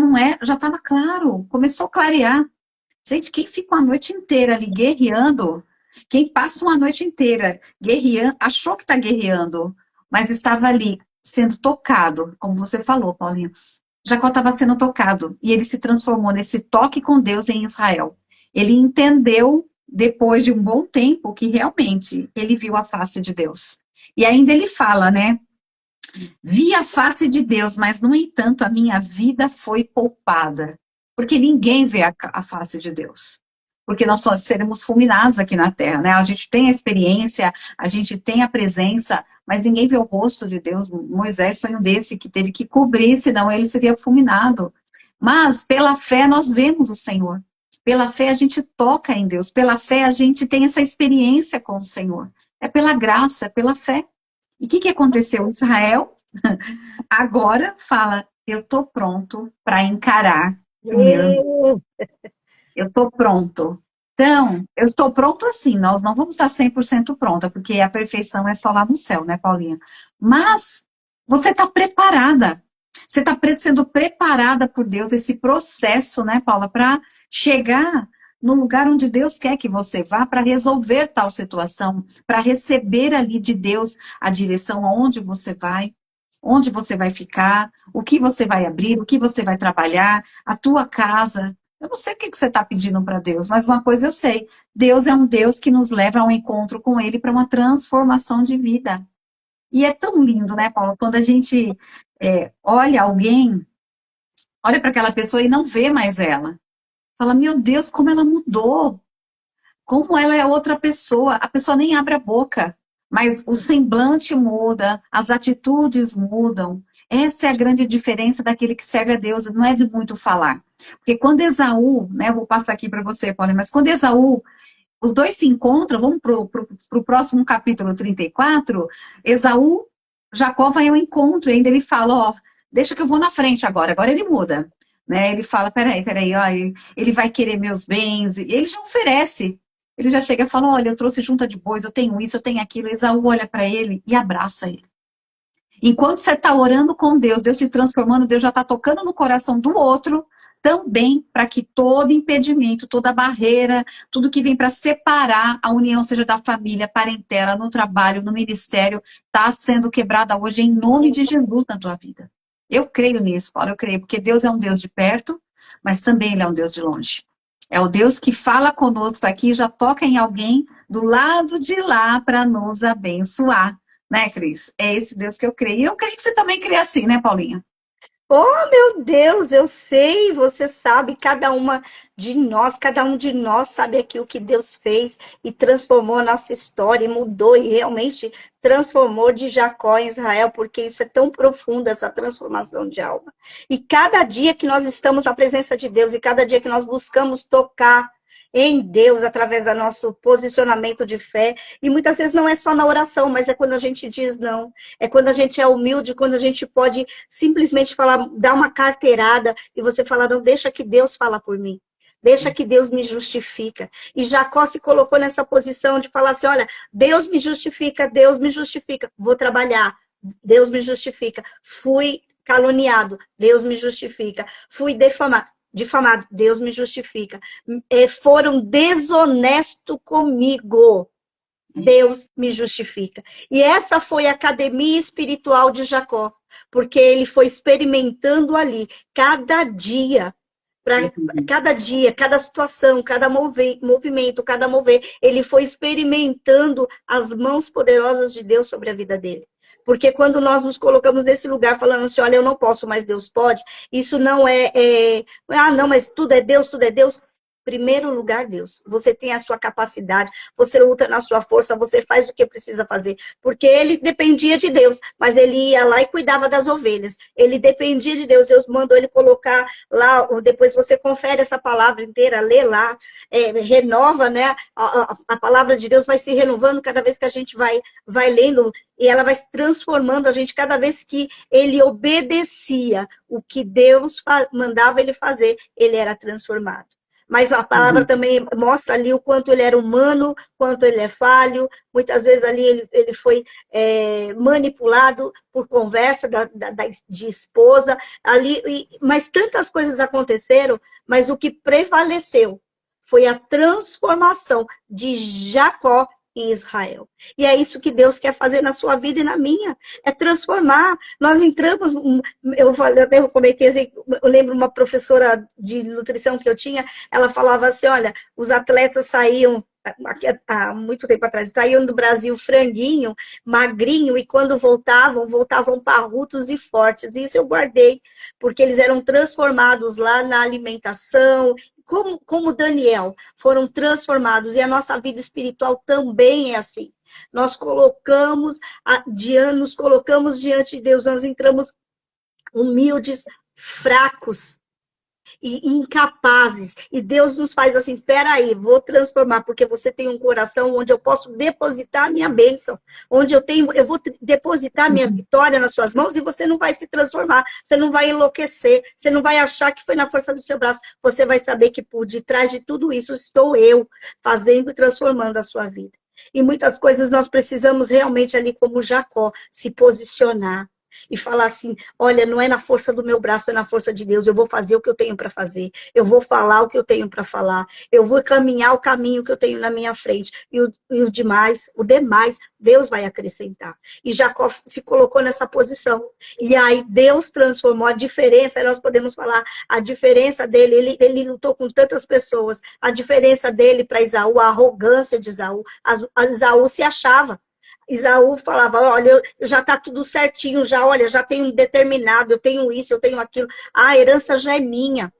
estava claro, começou a clarear. Gente, quem fica uma noite inteira ali guerreando, quem passa uma noite inteira guerreando, achou que está guerreando, mas estava ali sendo tocado, como você falou, Paulinho. Jacó estava sendo tocado e ele se transformou nesse toque com Deus em Israel. Ele entendeu, depois de um bom tempo, que realmente ele viu a face de Deus. E ainda ele fala, né? Vi a face de Deus, mas, no entanto, a minha vida foi poupada. Porque ninguém vê a face de Deus. Porque nós só seremos fulminados aqui na Terra, né? A gente tem a experiência, a gente tem a presença, mas ninguém vê o rosto de Deus. Moisés foi um desse que teve que cobrir, senão ele seria fulminado. Mas, pela fé, nós vemos o Senhor. Pela fé, a gente toca em Deus. Pela fé, a gente tem essa experiência com o Senhor. É pela graça, é pela fé. E o que aconteceu? Israel agora fala, eu estou pronto para encarar o meu. Eu estou pronto. Então, eu estou pronto assim, nós não vamos estar 100% pronta, porque a perfeição é só lá no céu, né, Paulinha? Mas você está preparada. Você está sendo preparada por Deus, esse processo, né, Paula, para chegar no lugar onde Deus quer que você vá para resolver tal situação, para receber ali de Deus a direção aonde você vai, onde você vai ficar, o que você vai abrir, o que você vai trabalhar, a tua casa. Eu não sei o que você está pedindo para Deus, mas uma coisa eu sei, Deus é um Deus que nos leva a um encontro com Ele para uma transformação de vida. E é tão lindo, né, Paulo, quando a gente olha alguém, olha para aquela pessoa e não vê mais ela. Fala, meu Deus, como ela mudou. Como ela é outra pessoa. A pessoa nem abre a boca. Mas o semblante muda, as atitudes mudam. Essa é a grande diferença daquele que serve a Deus. Não é de muito falar. Porque quando Esaú, né, eu vou passar aqui para você, Paulo, mas quando Esaú, os dois se encontram, vamos para o próximo capítulo 34, Esaú, Jacó vai ao encontro, e ainda ele fala, ó, deixa que eu vou na frente agora ele muda. Né? Ele fala, peraí, ó, ele vai querer meus bens, e ele já oferece. Ele já chega e fala, olha, eu trouxe junta de bois, eu tenho isso, eu tenho aquilo. Esaú olha para ele e abraça ele. Enquanto você está orando com Deus, Deus te transformando, Deus já está tocando no coração do outro, também para que todo impedimento, toda barreira, tudo que vem para separar a união, seja da família, parentela, no trabalho, no ministério, está sendo quebrada hoje em nome de Jesus na tua vida. Eu creio nisso, Paulo, eu creio, porque Deus é um Deus de perto, mas também Ele é um Deus de longe. É o Deus que fala conosco aqui, já toca em alguém do lado de lá para nos abençoar. Né, Cris? É esse Deus que eu creio. E eu creio que você também crê assim, né, Paulinha? Oh, meu Deus, eu sei, você sabe, cada um de nós sabe aqui o que Deus fez e transformou a nossa história, e mudou e realmente transformou de Jacó em Israel, porque isso é tão profundo, essa transformação de alma. E cada dia que nós estamos na presença de Deus, e cada dia que nós buscamos tocar em Deus, através do nosso posicionamento de fé, e muitas vezes não é só na oração, mas é quando a gente diz não, é quando a gente é humilde, quando a gente pode simplesmente falar, dar uma carteirada, e você falar, não, deixa que Deus fala por mim. Deixa que Deus me justifica. E Jacó se colocou nessa posição de falar assim, olha, Deus me justifica, vou trabalhar, Deus me justifica. Fui caluniado, Deus me justifica. Fui difamado, Deus me justifica. Foram desonestos comigo, Deus me justifica. E essa foi a academia espiritual de Jacó, porque ele foi experimentando ali, cada dia, cada dia, cada situação, cada movimento, cada mover, ele foi experimentando as mãos poderosas de Deus sobre a vida dele. Porque quando nós nos colocamos nesse lugar falando assim, olha, eu não posso, mas Deus pode, isso não não, mas tudo é Deus, tudo é Deus. Primeiro lugar, Deus. Você tem a sua capacidade, você luta na sua força, você faz o que precisa fazer. Porque ele dependia de Deus, mas ele ia lá e cuidava das ovelhas. Ele dependia de Deus, Deus mandou ele colocar lá, depois você confere essa palavra inteira, lê lá, renova, né? A palavra de Deus vai se renovando cada vez que a gente vai lendo, e ela vai se transformando a gente cada vez que ele obedecia o que Deus mandava ele fazer, ele era transformado. Mas a palavra também mostra ali o quanto ele era humano, quanto ele é falho. Muitas vezes ali ele foi manipulado por conversa de esposa. Mas tantas coisas aconteceram, mas o que prevaleceu foi a transformação de Jacó e Israel. E é isso que Deus quer fazer na sua vida e na minha. É transformar. Nós entramos, eu comentei assim, eu lembro uma professora de nutrição que eu tinha, ela falava assim, olha, os atletas saíam, há muito tempo atrás, saíam do Brasil franguinho, magrinho, e quando voltavam parrudos e fortes. Isso eu guardei, porque eles eram transformados lá na alimentação, como Daniel, foram transformados, e a nossa vida espiritual também é assim. Nós nos colocamos diante de Deus, nós entramos humildes, fracos e incapazes, e Deus nos faz assim, peraí, vou transformar, porque você tem um coração onde eu posso depositar a minha bênção, onde eu vou depositar a minha vitória nas suas mãos, e você não vai se transformar, você não vai enlouquecer, você não vai achar que foi na força do seu braço, você vai saber que por detrás de tudo isso estou eu, fazendo e transformando a sua vida. E muitas coisas nós precisamos realmente ali, como Jacó, se posicionar e falar assim, olha, não é na força do meu braço, é na força de Deus, eu vou fazer o que eu tenho para fazer, eu vou falar o que eu tenho para falar, eu vou caminhar o caminho que eu tenho na minha frente, e o demais, Deus vai acrescentar. E Jacó se colocou nessa posição, e aí Deus transformou a diferença, nós podemos falar, a diferença dele, ele lutou com tantas pessoas, a diferença dele para Esaú, a arrogância de Esaú, Esaú se achava. Esaú falava, olha, já está tudo certinho, já tenho determinado, eu tenho isso, eu tenho aquilo, a herança já é minha.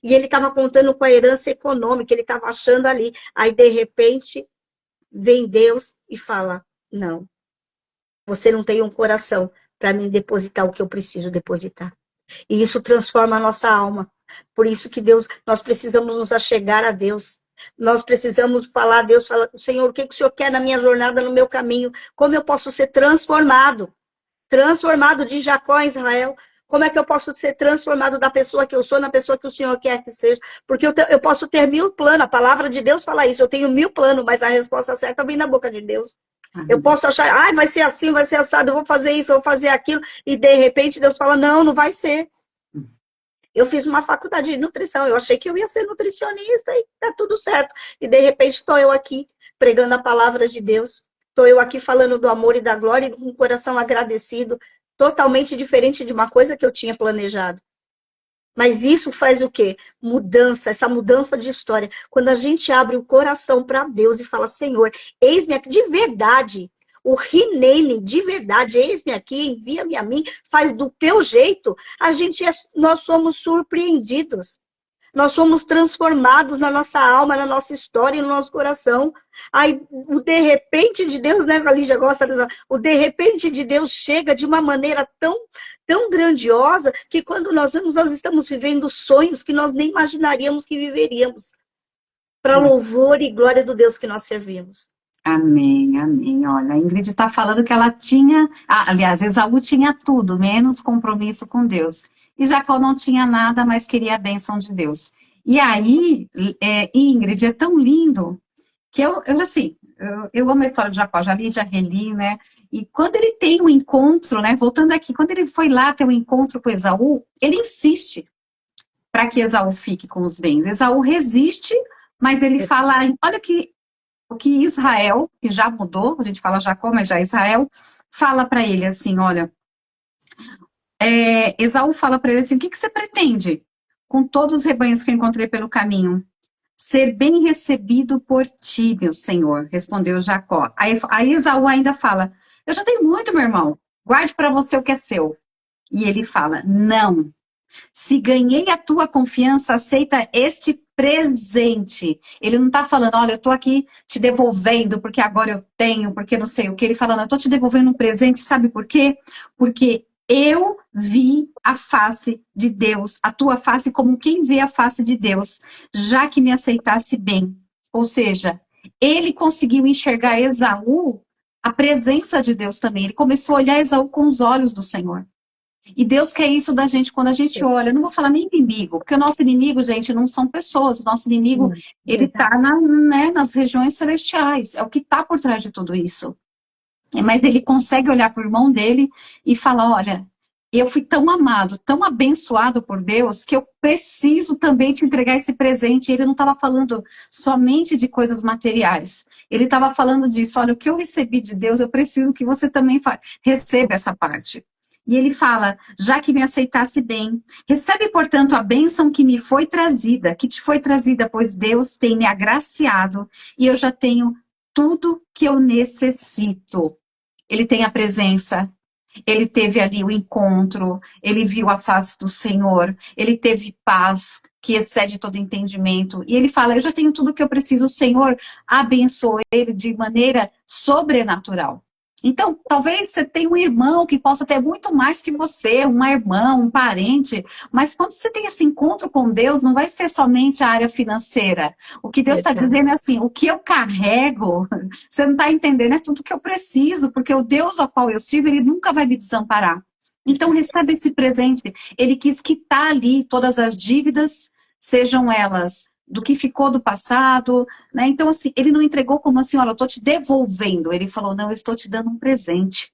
E ele estava contando com a herança econômica, ele estava achando ali. Aí, de repente, vem Deus e fala, não, você não tem um coração para me depositar o que eu preciso depositar. E isso transforma a nossa alma. Por isso que nós precisamos nos achegar a Deus. Nós precisamos falar a Deus, falar, Senhor, o que o Senhor quer na minha jornada, no meu caminho? Como eu posso ser transformado? Transformado de Jacó em Israel. Como é que eu posso ser transformado da pessoa que eu sou na pessoa que o Senhor quer que seja? Porque eu posso ter 1000 planos, a palavra de Deus fala isso, eu tenho 1000 planos, mas a resposta certa vem da boca de Deus. Eu posso achar, vai ser assim, vai ser assado, eu vou fazer isso, eu vou fazer aquilo, e de repente Deus fala, não, não vai ser. Eu fiz uma faculdade de nutrição, eu achei que eu ia ser nutricionista e tá tudo certo. E de repente estou eu aqui pregando a palavra de Deus, estou eu aqui falando do amor e da glória, com o coração agradecido, totalmente diferente de uma coisa que eu tinha planejado. Mas isso faz o quê? Mudança, essa mudança de história. Quando a gente abre o coração para Deus e fala, Senhor, eis-me aqui, de verdade, o Rinene, de verdade, eis-me aqui, envia-me a mim, faz do teu jeito, nós somos surpreendidos. Nós somos transformados na nossa alma, na nossa história e no nosso coração. Aí, o de repente de Deus, né, a Lígia gosta dessa, o de repente de Deus chega de uma maneira tão grandiosa, que quando nós vemos, nós estamos vivendo sonhos que nós nem imaginaríamos que viveríamos. Para louvor e glória do Deus que nós servimos. Amém, amém. Olha, a Ingrid está falando que ela tinha, aliás, Esaú tinha tudo, menos compromisso com Deus. E Jacó não tinha nada, mas queria a bênção de Deus. E aí, Ingrid, é tão lindo que eu assim, eu amo a história de Jacó, já li, já reli, né? E quando ele tem um encontro, né? Voltando aqui, quando ele foi lá ter um encontro com Esaú, ele insiste para que Esaú fique com os bens. Esaú resiste, mas ele fala, olha o que Israel, que já mudou, a gente fala Jacó, mas já Israel, fala para ele assim, olha, Esaú fala para ele assim, o que você pretende com todos os rebanhos que eu encontrei pelo caminho? Ser bem recebido por ti, meu senhor, respondeu Jacó. Aí Esaú ainda fala, eu já tenho muito, meu irmão, guarde para você o que é seu. E ele fala, não, se ganhei a tua confiança, aceita este presente. Ele não está falando, olha, eu estou aqui te devolvendo, porque agora eu tenho, porque não sei o que. Ele falando, eu estou te devolvendo um presente, sabe por quê? Porque eu vi a face de Deus, a tua face como quem vê a face de Deus, já que me aceitasse bem. Ou seja, ele conseguiu enxergar Esaú, a presença de Deus também. Ele começou a olhar Esaú com os olhos do Senhor. E Deus quer isso da gente quando a gente olha. Eu não vou falar nem inimigo, porque o nosso inimigo, gente, não são pessoas. O nosso inimigo, ele está nas regiões celestiais. É o que está por trás de tudo isso. Mas ele consegue olhar para o irmão dele e falar, olha, eu fui tão amado, tão abençoado por Deus, que eu preciso também te entregar esse presente. E ele não estava falando somente de coisas materiais. Ele estava falando disso, olha, o que eu recebi de Deus, eu preciso que você também receba essa parte. E ele fala, já que me aceitasse bem, recebe, portanto, a bênção que me foi trazida, que te foi trazida, pois Deus tem me agraciado e eu já tenho tudo que eu necessito. Ele tem a presença, ele teve ali o encontro, ele viu a face do Senhor, ele teve paz que excede todo entendimento. E ele fala, eu já tenho tudo que eu preciso, o Senhor abençoou ele de maneira sobrenatural. Então, talvez você tenha um irmão que possa ter muito mais que você, uma irmã, um parente, mas quando você tem esse encontro com Deus, não vai ser somente a área financeira. O que Deus está dizendo é assim, o que eu carrego, você não está entendendo, é tudo que eu preciso, porque o Deus ao qual eu sirvo, ele nunca vai me desamparar. Então, recebe esse presente. Ele quis quitar ali todas as dívidas, sejam elas do que ficou do passado, né? Então, assim, ele não entregou como assim, olha, eu estou te devolvendo. Ele falou, não, eu estou te dando um presente.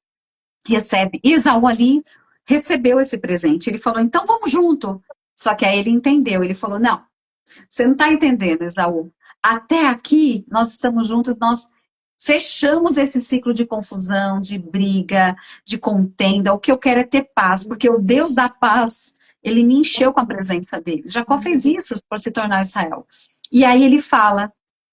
Recebe. E Esaú ali recebeu esse presente. Ele falou, então vamos junto. Só que aí ele entendeu. Ele falou, não, você não está entendendo, Esaú. Até aqui, nós estamos juntos, nós fechamos esse ciclo de confusão, de briga, de contenda. O que eu quero é ter paz, porque o Deus da paz, ele me encheu com a presença dele. Jacó fez isso para se tornar Israel. E aí ele fala,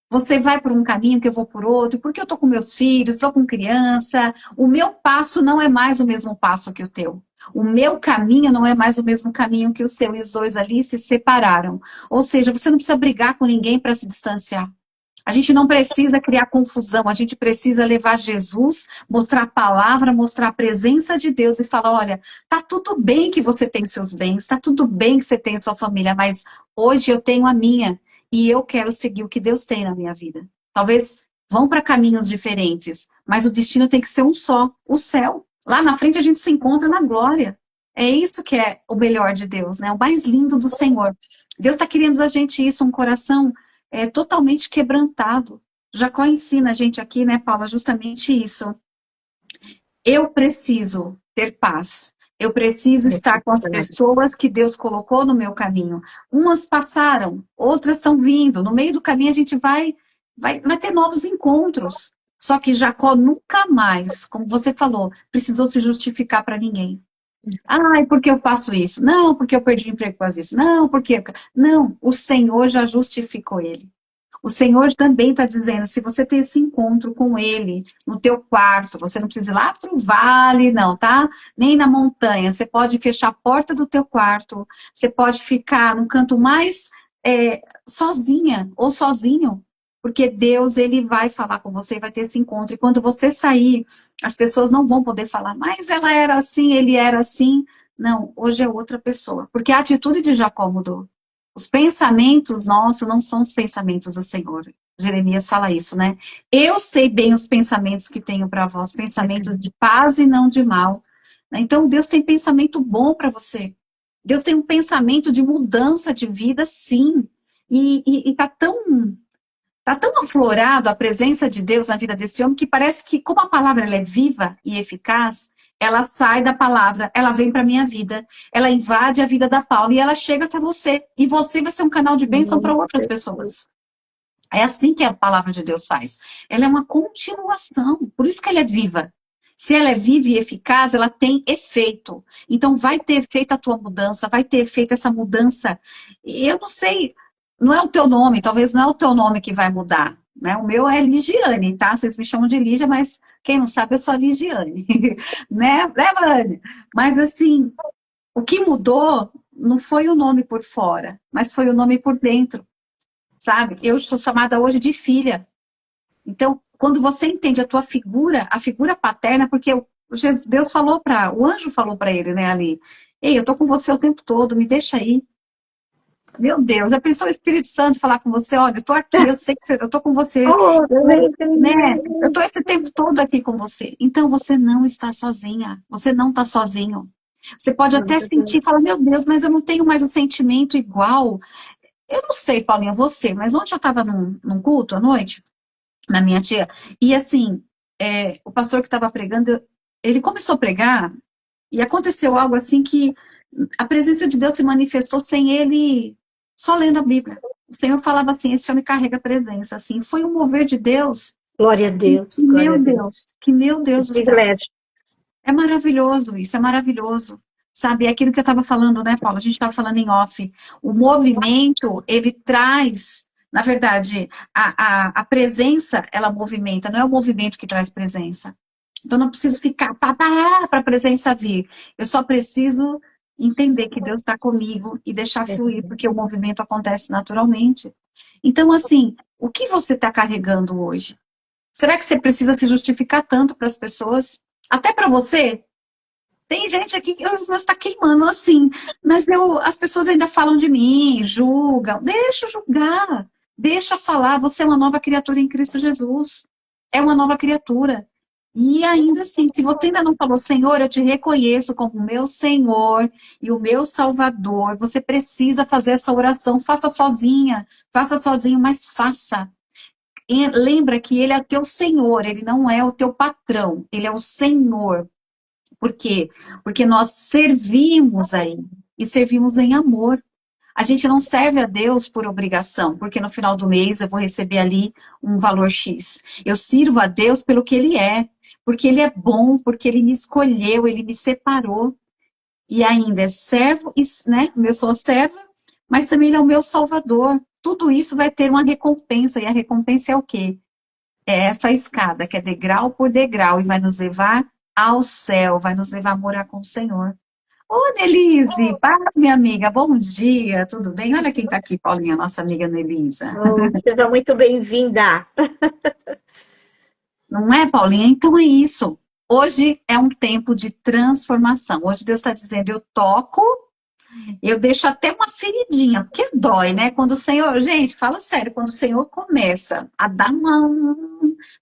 você vai por um caminho que eu vou por outro, porque eu estou com meus filhos, estou com criança, o meu passo não é mais o mesmo passo que o teu. O meu caminho não é mais o mesmo caminho que o seu. E os dois ali se separaram. Ou seja, você não precisa brigar com ninguém para se distanciar. A gente não precisa criar confusão, a gente precisa levar Jesus, mostrar a palavra, mostrar a presença de Deus e falar, olha, tá tudo bem que você tem seus bens, tá tudo bem que você tem sua família, mas hoje eu tenho a minha e eu quero seguir o que Deus tem na minha vida. Talvez vão para caminhos diferentes, mas o destino tem que ser um só, o céu. Lá na frente a gente se encontra na glória. É isso que é o melhor de Deus, né? O mais lindo do Senhor. Deus está querendo da gente isso, um coração totalmente quebrantado. Jacó ensina a gente aqui, né, Paula, justamente isso. Eu preciso ter paz. Eu preciso estar com as pessoas que Deus colocou no meu caminho. Umas passaram, outras estão vindo. No meio do caminho a gente vai ter novos encontros. Só que Jacó nunca mais, como você falou, precisou se justificar para ninguém. Ai, porque eu faço isso? Não, porque eu perdi o emprego por causa disso. Não, porque... Não, o Senhor já justificou ele. O Senhor também está dizendo, se você tem esse encontro com Ele no teu quarto, você não precisa ir lá para o vale, não, tá? Nem na montanha. Você pode fechar a porta do teu quarto, você pode ficar no canto mais sozinha ou sozinho, porque Deus, Ele vai falar com você, vai ter esse encontro. E quando você sair, as pessoas não vão poder falar, mas ela era assim, ele era assim. Não, hoje é outra pessoa, porque a atitude de Jacó mudou. Os pensamentos nossos não são os pensamentos do Senhor. Jeremias fala isso, né? Eu sei bem os pensamentos que tenho para vós, pensamentos de paz e não de mal. Então, Deus tem pensamento bom para você. Deus tem um pensamento de mudança de vida, sim. E tá Tá tão aflorado a presença de Deus na vida desse homem que parece que, como a palavra ela é viva e eficaz, ela sai da palavra, ela vem para minha vida, ela invade a vida da Paula e ela chega até você. E você vai ser um canal de bênção para outras pessoas. É assim que a palavra de Deus faz. Ela é uma continuação, por isso que ela é viva. Se ela é viva e eficaz, ela tem efeito. Então vai ter efeito a tua mudança, vai ter efeito essa mudança. E eu não sei, não é o teu nome, talvez não é o teu nome que vai mudar. Né? O meu é Ligiane, tá? Vocês me chamam de Lígia, mas quem não sabe, eu sou a Ligiane. Né, Vânia? Mas assim, o que mudou não foi o nome por fora, mas foi o nome por dentro. Sabe? Eu sou chamada hoje de filha. Então, quando você entende a tua figura, a figura paterna, porque Deus falou o anjo falou para ele, né, ali, ei, eu tô com você o tempo todo, me deixa aí. Meu Deus, já pensou o Espírito Santo falar com você, olha, eu tô aqui, eu sei que eu tô com você, né? Eu tô esse tempo todo aqui com você. Então, você não está sozinha, você não está sozinho. Você pode até sentir, falar, meu Deus, mas eu não tenho mais o sentimento igual. Eu não sei, Paulinha, você, mas ontem eu estava num culto à noite, na minha tia, e assim, o pastor que estava pregando, ele começou a pregar, e aconteceu algo assim que a presença de Deus se manifestou sem ele, só lendo a Bíblia. O Senhor falava assim, esse homem carrega a presença, assim, foi um mover de Deus. Glória a Deus. Que meu Deus do céu. É maravilhoso isso, é maravilhoso. Sabe, é aquilo que eu estava falando, né, Paula? A gente estava falando em off. O movimento, ele traz, na verdade, a presença, ela movimenta, não é o movimento que traz presença. Então, não preciso ficar para a presença vir. Eu só preciso entender que Deus está comigo e deixar fluir, porque o movimento acontece naturalmente. Então, assim, o que você está carregando hoje? Será que você precisa se justificar tanto para as pessoas? Até para você? Tem gente aqui que está queimando assim, mas as pessoas ainda falam de mim, julgam. Deixa julgar, deixa falar. Você é uma nova criatura em Cristo Jesus. É uma nova criatura. E ainda assim, se você ainda não falou, Senhor, eu te reconheço como o meu Senhor e o meu Salvador, você precisa fazer essa oração. Faça sozinha, faça sozinho, mas faça. E lembra que Ele é teu Senhor, Ele não é o teu patrão, Ele é o Senhor. Por quê? Porque nós servimos a Ele e servimos em amor. A gente não serve a Deus por obrigação, porque no final do mês eu vou receber ali um valor X. Eu sirvo a Deus pelo que Ele é, porque Ele é bom, porque Ele me escolheu, Ele me separou. E ainda é servo, né? Eu sou serva, mas também Ele é o meu Salvador. Tudo isso vai ter uma recompensa, e a recompensa é o quê? É essa escada, que é degrau por degrau, e vai nos levar ao céu, vai nos levar a morar com o Senhor. Ô, Nelise, paz, minha amiga, bom dia, tudo bem? Olha quem está aqui, Paulinha, nossa amiga Nelisa. Seja muito bem-vinda. Não é, Paulinha? Então é isso. Hoje é um tempo de transformação. Hoje Deus está dizendo, eu toco, eu deixo até uma feridinha, porque dói, né? Quando o Senhor, gente, fala sério, quando o Senhor começa a dar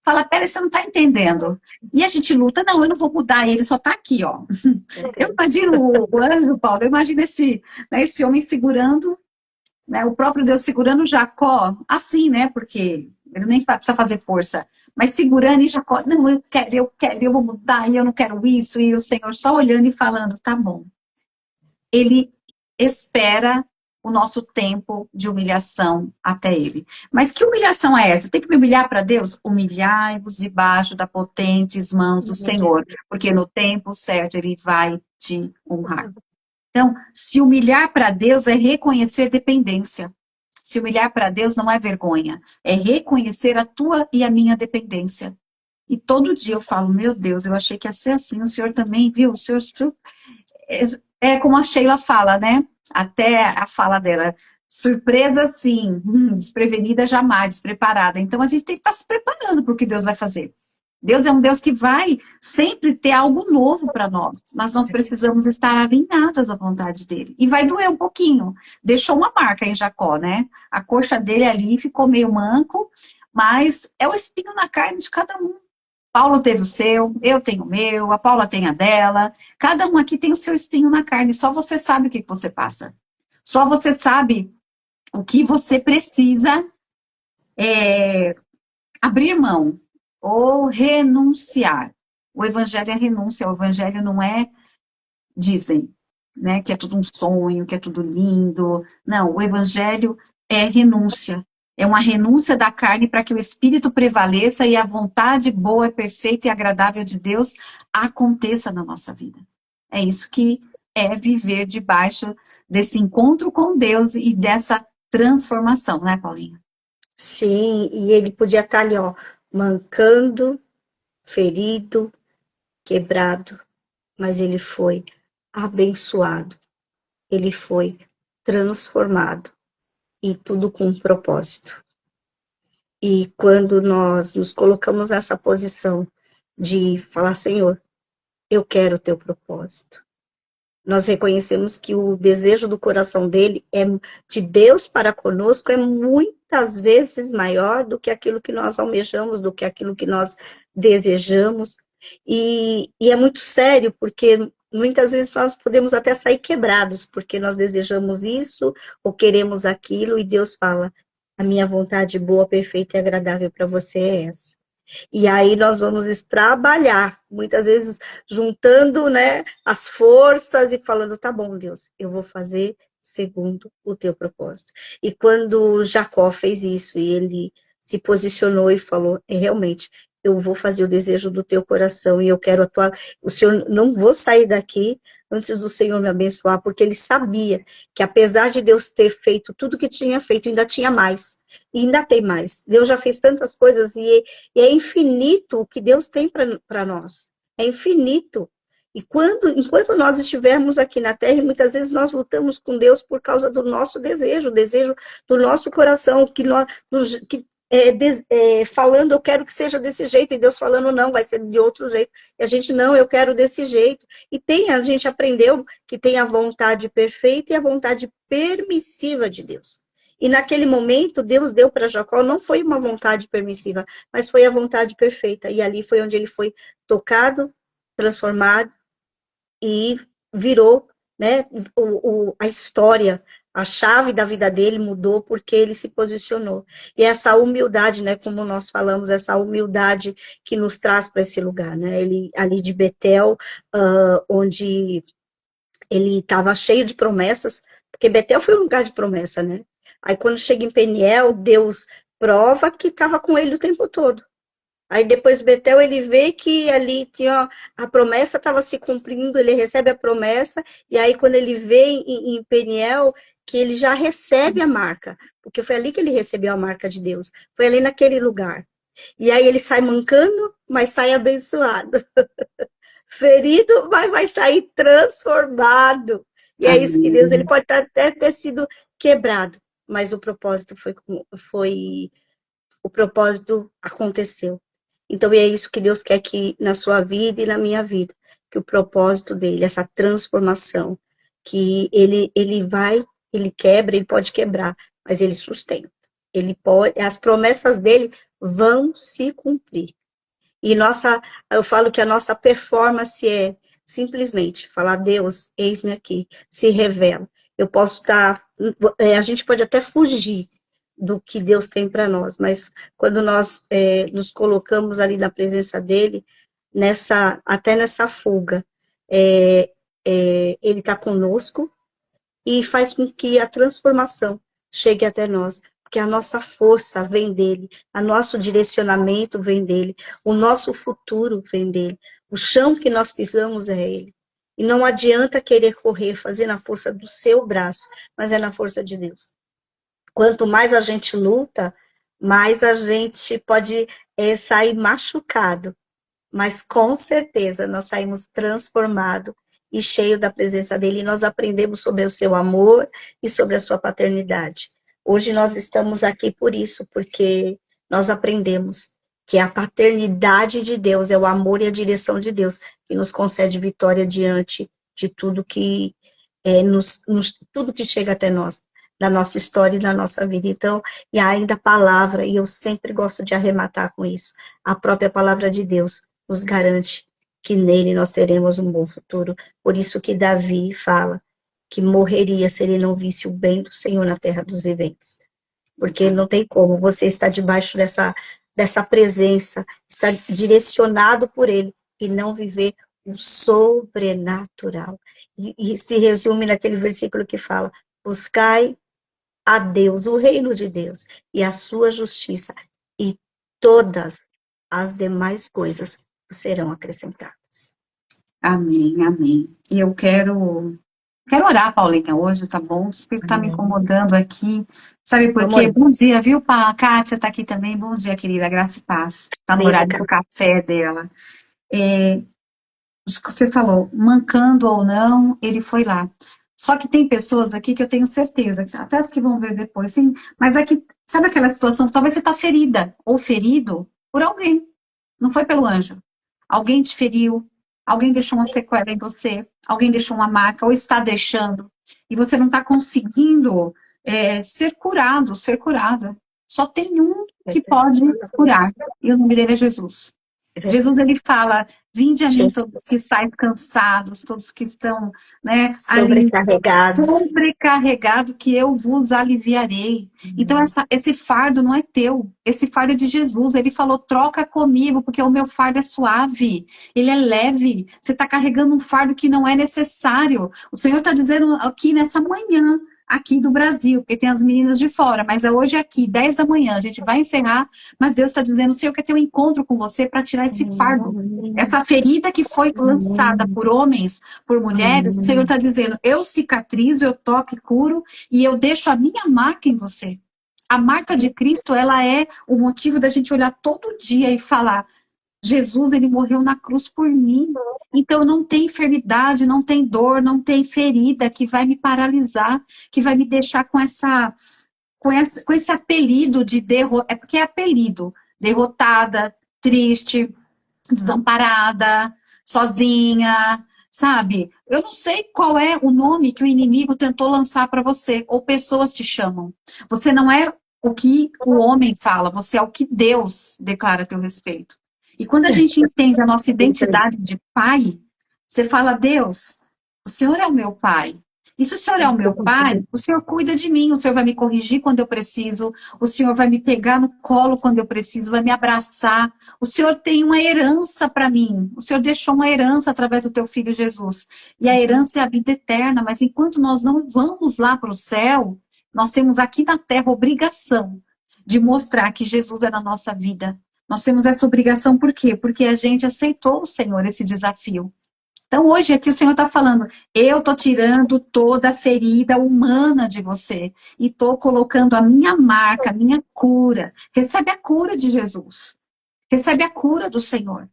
fala, pera, você não tá entendendo. E a gente luta, não, eu não vou mudar, ele só tá aqui, ó. Eu imagino o anjo, Paulo, eu imagino esse homem segurando, né, o próprio Deus segurando Jacó, assim, né, porque ele nem precisa fazer força, mas segurando e Jacó, não, eu quero, eu vou mudar, e eu não quero isso, e o Senhor só olhando e falando, tá bom. Ele espera o nosso tempo de humilhação até Ele. Mas que humilhação é essa? Tem que me humilhar para Deus? Humilhai-vos debaixo das potentes mãos do Senhor, porque no tempo certo Ele vai te honrar. Então, se humilhar para Deus é reconhecer dependência. Se humilhar para Deus não é vergonha, é reconhecer a tua e a minha dependência. E todo dia eu falo, meu Deus, eu achei que ia ser assim, o Senhor também, viu? O Senhor é como a Sheila fala, né? Até a fala dela, surpresa sim, desprevenida jamais, despreparada. Então a gente tem que estar se preparando para o que Deus vai fazer. Deus é um Deus que vai sempre ter algo novo para nós, mas nós precisamos estar alinhadas à vontade dele. E vai doer um pouquinho. Deixou uma marca em Jacó, né? A coxa dele ali ficou meio manco, mas é o espinho na carne de cada um. Paulo teve o seu, eu tenho o meu, a Paula tem a dela. Cada um aqui tem o seu espinho na carne. Só você sabe o que você passa. Só você sabe o que você precisa é, abrir mão ou renunciar. O evangelho é renúncia, o evangelho não é Disney, né? Que é tudo um sonho, que é tudo lindo. Não, o evangelho é renúncia. É uma renúncia da carne para que o espírito prevaleça e a vontade boa, perfeita e agradável de Deus aconteça na nossa vida. É isso que é viver debaixo desse encontro com Deus e dessa transformação, né, Paulinha? Sim, e ele podia estar ali, ó, mancando, ferido, quebrado, mas ele foi abençoado, ele foi transformado, e tudo com um propósito. E quando nós nos colocamos nessa posição de falar, Senhor, eu quero o teu propósito. Nós reconhecemos que o desejo do coração dele é de Deus para conosco é muitas vezes maior do que aquilo que nós almejamos, do que aquilo que nós desejamos. E é muito sério, porque muitas vezes nós podemos até sair quebrados, porque nós desejamos isso ou queremos aquilo, e Deus fala, a minha vontade boa, perfeita e agradável para você é essa. E aí nós vamos trabalhar, muitas vezes juntando, né, as forças e falando, tá bom, Deus, eu vou fazer segundo o teu propósito. E quando Jacó fez isso, e ele se posicionou e falou, realmente, eu vou fazer o desejo do teu coração e eu quero atuar, o Senhor, não vou sair daqui antes do Senhor me abençoar, porque ele sabia que apesar de Deus ter feito tudo que tinha feito, ainda tinha mais, e ainda tem mais. Deus já fez tantas coisas e é infinito o que Deus tem para nós. É infinito. E enquanto nós estivermos aqui na Terra, muitas vezes nós lutamos com Deus por causa do nosso desejo, o desejo do nosso coração, que nós, que, falando, eu quero que seja desse jeito, e Deus falando, não, vai ser de outro jeito. E a gente, não, eu quero desse jeito. E a gente aprendeu que tem a vontade perfeita e a vontade permissiva de Deus. E naquele momento, Deus deu para Jacó, não foi uma vontade permissiva, mas foi a vontade perfeita. E ali foi onde ele foi tocado, transformado e virou, né, a história, a chave da vida dele mudou porque ele se posicionou. E essa humildade, né, como nós falamos, essa humildade que nos traz para esse lugar, né, ele ali de Betel, onde ele estava cheio de promessas, porque Betel foi um lugar de promessa, né? Aí quando chega em Peniel, Deus prova que estava com ele o tempo todo. Aí depois Betel ele vê que ali tinha a promessa estava se cumprindo, ele recebe a promessa, e aí quando ele vê em Peniel que ele já recebe a marca, porque foi ali que ele recebeu a marca de Deus, foi ali naquele lugar. E aí ele sai mancando, mas sai abençoado. Ferido, mas vai sair transformado. E é isso que Deus, ele Amém. pode até ter sido quebrado, mas o propósito o propósito aconteceu. Então é isso que Deus quer que na sua vida e na minha vida, que o propósito dele, essa transformação, que ele quebra, ele pode quebrar, mas ele sustenta. Ele pode, as promessas dele vão se cumprir. E eu falo que a nossa performance é simplesmente falar, Deus, eis-me aqui, se revela. Eu posso estar, a gente pode até fugir do que Deus tem para nós, mas quando nós nos colocamos ali na presença dele, até nessa fuga, ele está conosco e faz com que a transformação chegue até nós, porque a nossa força vem dele, o nosso direcionamento vem dele, o nosso futuro vem dele, o chão que nós pisamos é ele. E não adianta querer correr, fazer na força do seu braço, mas é na força de Deus. Quanto mais a gente luta, mais a gente pode sair machucado, mas com certeza nós saímos transformados e cheio da presença dele, e nós aprendemos sobre o seu amor e sobre a sua paternidade. Hoje nós estamos aqui por isso, porque nós aprendemos que a paternidade de Deus é o amor e a direção de Deus que nos concede vitória diante de tudo que tudo que chega até nós, da nossa história e da nossa vida. Então, e ainda a palavra, e eu sempre gosto de arrematar com isso, a própria palavra de Deus nos garante que nele nós teremos um bom futuro. Por isso que Davi fala que morreria se ele não visse o bem do Senhor na terra dos viventes. porque não tem como você estar debaixo dessa presença, estar direcionado por Ele e não viver o sobrenatural. E se resume naquele versículo que fala: buscai a Deus, o reino de Deus e a sua justiça, e todas as demais coisas serão acrescentadas. Amém, amém. E eu quero orar, Paulinha, hoje, tá bom? O Espírito tá me incomodando aqui. Sabe por quê? Bom dia, viu, Pá? A Kátia tá aqui também. Bom dia, querida. Graça e paz. Tá no horário do café dela. Você falou, mancando ou não, ele foi lá. Só que tem pessoas aqui que eu tenho certeza, até as que vão ver depois, sim, mas é que, sabe aquela situação, talvez você tá ferida ou ferido por alguém, não foi pelo anjo. Alguém te feriu, alguém deixou uma sequela em você, alguém deixou uma marca, ou está deixando, e você não está conseguindo ser curado, ser curada. Só tem um que pode curar, e o nome dele é Jesus. Jesus, ele fala, vinde a mim todos que saem cansados, todos que estão, né, sobrecarregados, que eu vos aliviarei. Então, esse fardo não é teu, esse fardo é de Jesus. Ele falou, troca comigo, porque o meu fardo é suave, ele é leve. Você está carregando um fardo que não é necessário. O Senhor está dizendo aqui nessa manhã, aqui do Brasil, porque tem as meninas de fora, mas é hoje aqui, 10 da manhã, a gente vai encerrar, mas Deus está dizendo, o Senhor quer ter um encontro com você para tirar esse fardo, essa ferida que foi lançada por homens, por mulheres, o Senhor está dizendo, eu cicatrizo, eu toco e curo, e eu deixo a minha marca em você. A marca de Cristo, ela é o motivo da gente olhar todo dia e falar, Jesus, ele morreu na cruz por mim. Então não tem enfermidade, não tem dor, não tem ferida que vai me paralisar, que vai me deixar com esse apelido de é porque é apelido, derrotada, triste, desamparada, sozinha, sabe? Eu não sei qual é o nome que o inimigo tentou lançar para você, ou pessoas te chamam. Você não é o que o homem fala, você é o que Deus declara a teu respeito. E quando a gente entende a nossa identidade de pai, você fala, Deus, o Senhor é o meu pai. E se o Senhor é o meu pai, o Senhor cuida de mim, o Senhor vai me corrigir quando eu preciso, o Senhor vai me pegar no colo quando eu preciso, vai me abraçar. O Senhor tem uma herança para mim. O Senhor deixou uma herança através do teu filho Jesus. E a herança é a vida eterna, mas enquanto nós não vamos lá para o céu, nós temos aqui na terra obrigação de mostrar que Jesus é na nossa vida. Nós temos essa obrigação por quê? Porque a gente aceitou o Senhor, esse desafio. Então hoje aqui o Senhor está falando, eu estou tirando toda a ferida humana de você e estou colocando a minha marca, a minha cura. Recebe a cura de Jesus. Recebe a cura do Senhor.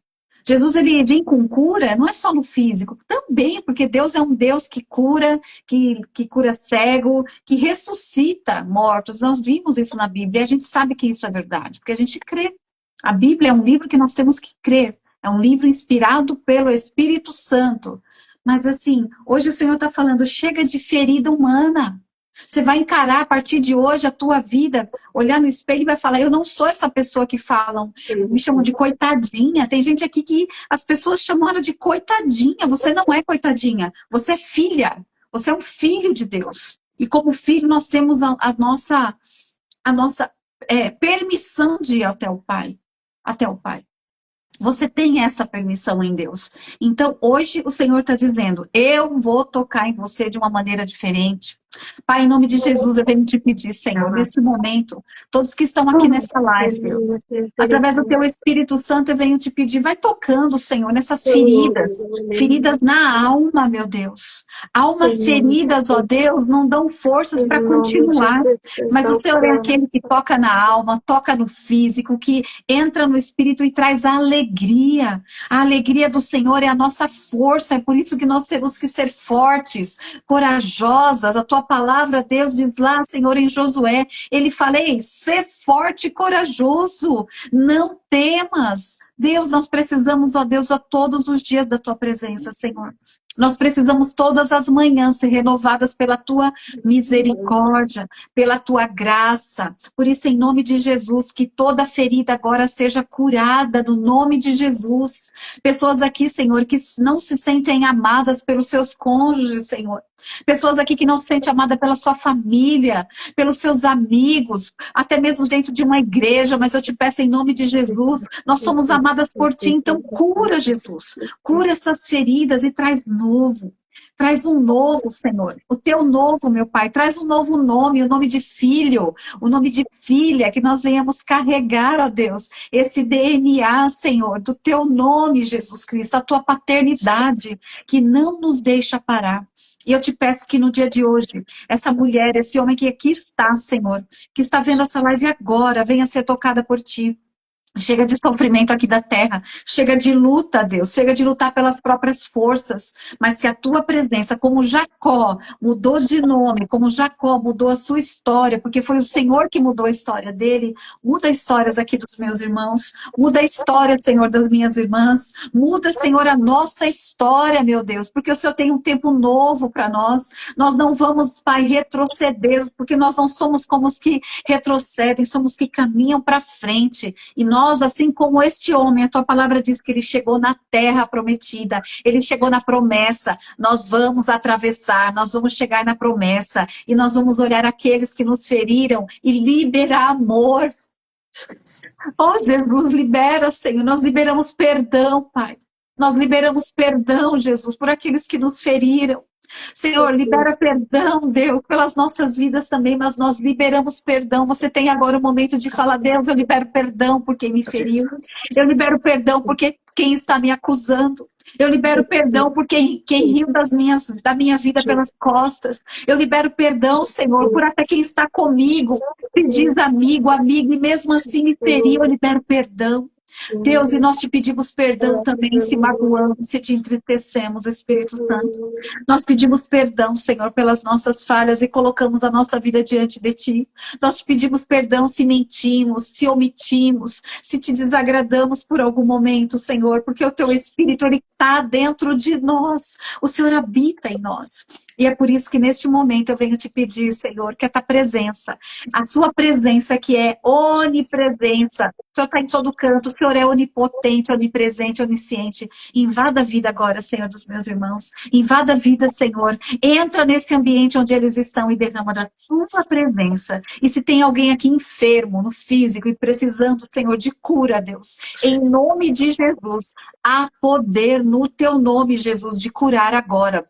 Jesus, ele vem com cura, não é só no físico, também, porque Deus é um Deus que cura, que cura cego, que ressuscita mortos. Nós vimos isso na Bíblia e a gente sabe que isso é verdade, porque a gente crê. A Bíblia é um livro que nós temos que crer. É um livro inspirado pelo Espírito Santo. Mas assim, hoje o Senhor está falando, chega de ferida humana. Você vai encarar a partir de hoje a tua vida, olhar no espelho e vai falar, eu não sou essa pessoa que falam, me chamam de coitadinha. Tem gente aqui que as pessoas chamam ela de coitadinha. Você não é coitadinha, você é filha. Você é um filho de Deus. E como filho nós temos a nossa permissão de ir até o Pai. Até o Pai. Você tem essa permissão em Deus. Então, hoje o Senhor está dizendo, eu vou tocar em você de uma maneira diferente. Pai, em nome de Jesus, eu venho te pedir, Senhor, nesse momento, todos que estão aqui nessa live, Deus, através do teu Espírito Santo, eu venho te pedir, vai tocando, Senhor, nessas feridas na alma, meu Deus. Almas feridas, ó Deus, não dão forças para continuar. Mas o Senhor é aquele que toca na alma, toca no físico, que entra no Espírito e traz a alegria. A alegria do Senhor é a nossa força, é por isso que nós temos que ser fortes, corajosas. A tua palavra, Deus diz lá, Senhor, em Josué, ele fala, ei, ser forte e corajoso, não temas. Deus, nós precisamos, ó Deus, a todos os dias da tua presença, Senhor. Nós precisamos todas as manhãs ser renovadas pela tua misericórdia, pela tua graça. Por isso, em nome de Jesus, que toda ferida agora seja curada no nome de Jesus. Pessoas aqui, Senhor, que não se sentem amadas pelos seus cônjuges, Senhor. Pessoas aqui que não se sentem amadas pela sua família, pelos seus amigos, até mesmo dentro de uma igreja, mas eu te peço em nome de Jesus, nós somos amadas por ti, então cura, Jesus. Cura essas feridas e traz novo. Traz um novo, Senhor. O teu novo, meu Pai. Traz um novo nome, o nome de filho, o nome de filha, que nós venhamos carregar, ó Deus, esse DNA, Senhor, do teu nome, Jesus Cristo, a tua paternidade, que não nos deixa parar. E eu te peço que no dia de hoje, essa mulher, esse homem que aqui está, Senhor, que está vendo essa live agora, venha ser tocada por ti. Chega de sofrimento aqui da terra, chega de luta, Deus, chega de lutar pelas próprias forças, mas que a tua presença, como Jacó mudou de nome, como Jacó mudou a sua história, porque foi o Senhor que mudou a história dele, muda histórias aqui dos meus irmãos, muda a história, Senhor, das minhas irmãs, muda, Senhor, a nossa história, meu Deus, porque o Senhor tem um tempo novo para nós não vamos, Pai, retroceder, porque nós não somos como os que retrocedem, somos os que caminham para frente, e nós, assim como este homem, a tua palavra diz que ele chegou na terra prometida, ele chegou na promessa, nós vamos atravessar, nós vamos chegar na promessa, e nós vamos olhar aqueles que nos feriram e liberar amor. Oh, Jesus, libera, Senhor, nós liberamos perdão, Pai. Nós liberamos perdão, Jesus, por aqueles que nos feriram. Senhor, libera perdão, Deus, pelas nossas vidas também, mas nós liberamos perdão. Você tem agora o momento de falar, Deus, eu libero perdão por quem me feriu. Eu libero perdão porque quem está me acusando. Eu libero perdão por quem riu da minha vida pelas costas. Eu libero perdão, Senhor, por até quem está comigo, me diz amigo, amigo, e mesmo assim me feriu, eu libero perdão. Deus, e nós te pedimos perdão também se magoamos, se te entristecemos, Espírito Santo. Nós pedimos perdão, Senhor, pelas nossas falhas e colocamos a nossa vida diante de ti. Nós te pedimos perdão se mentimos, se omitimos, se te desagradamos por algum momento, Senhor, porque o teu Espírito, ele está dentro de nós. O Senhor habita em nós. E é por isso que neste momento eu venho te pedir, Senhor, que a tua presença, a sua presença que é onipresença, o Senhor está em todo canto, o Senhor é onipotente, onipresente, onisciente. Invada a vida agora, Senhor, dos meus irmãos. Invada a vida, Senhor. Entra nesse ambiente onde eles estão e derrama da tua presença. E se tem alguém aqui enfermo, no físico, e precisando, Senhor, de cura, Deus, em nome de Jesus, há poder no teu nome, Jesus, de curar agora.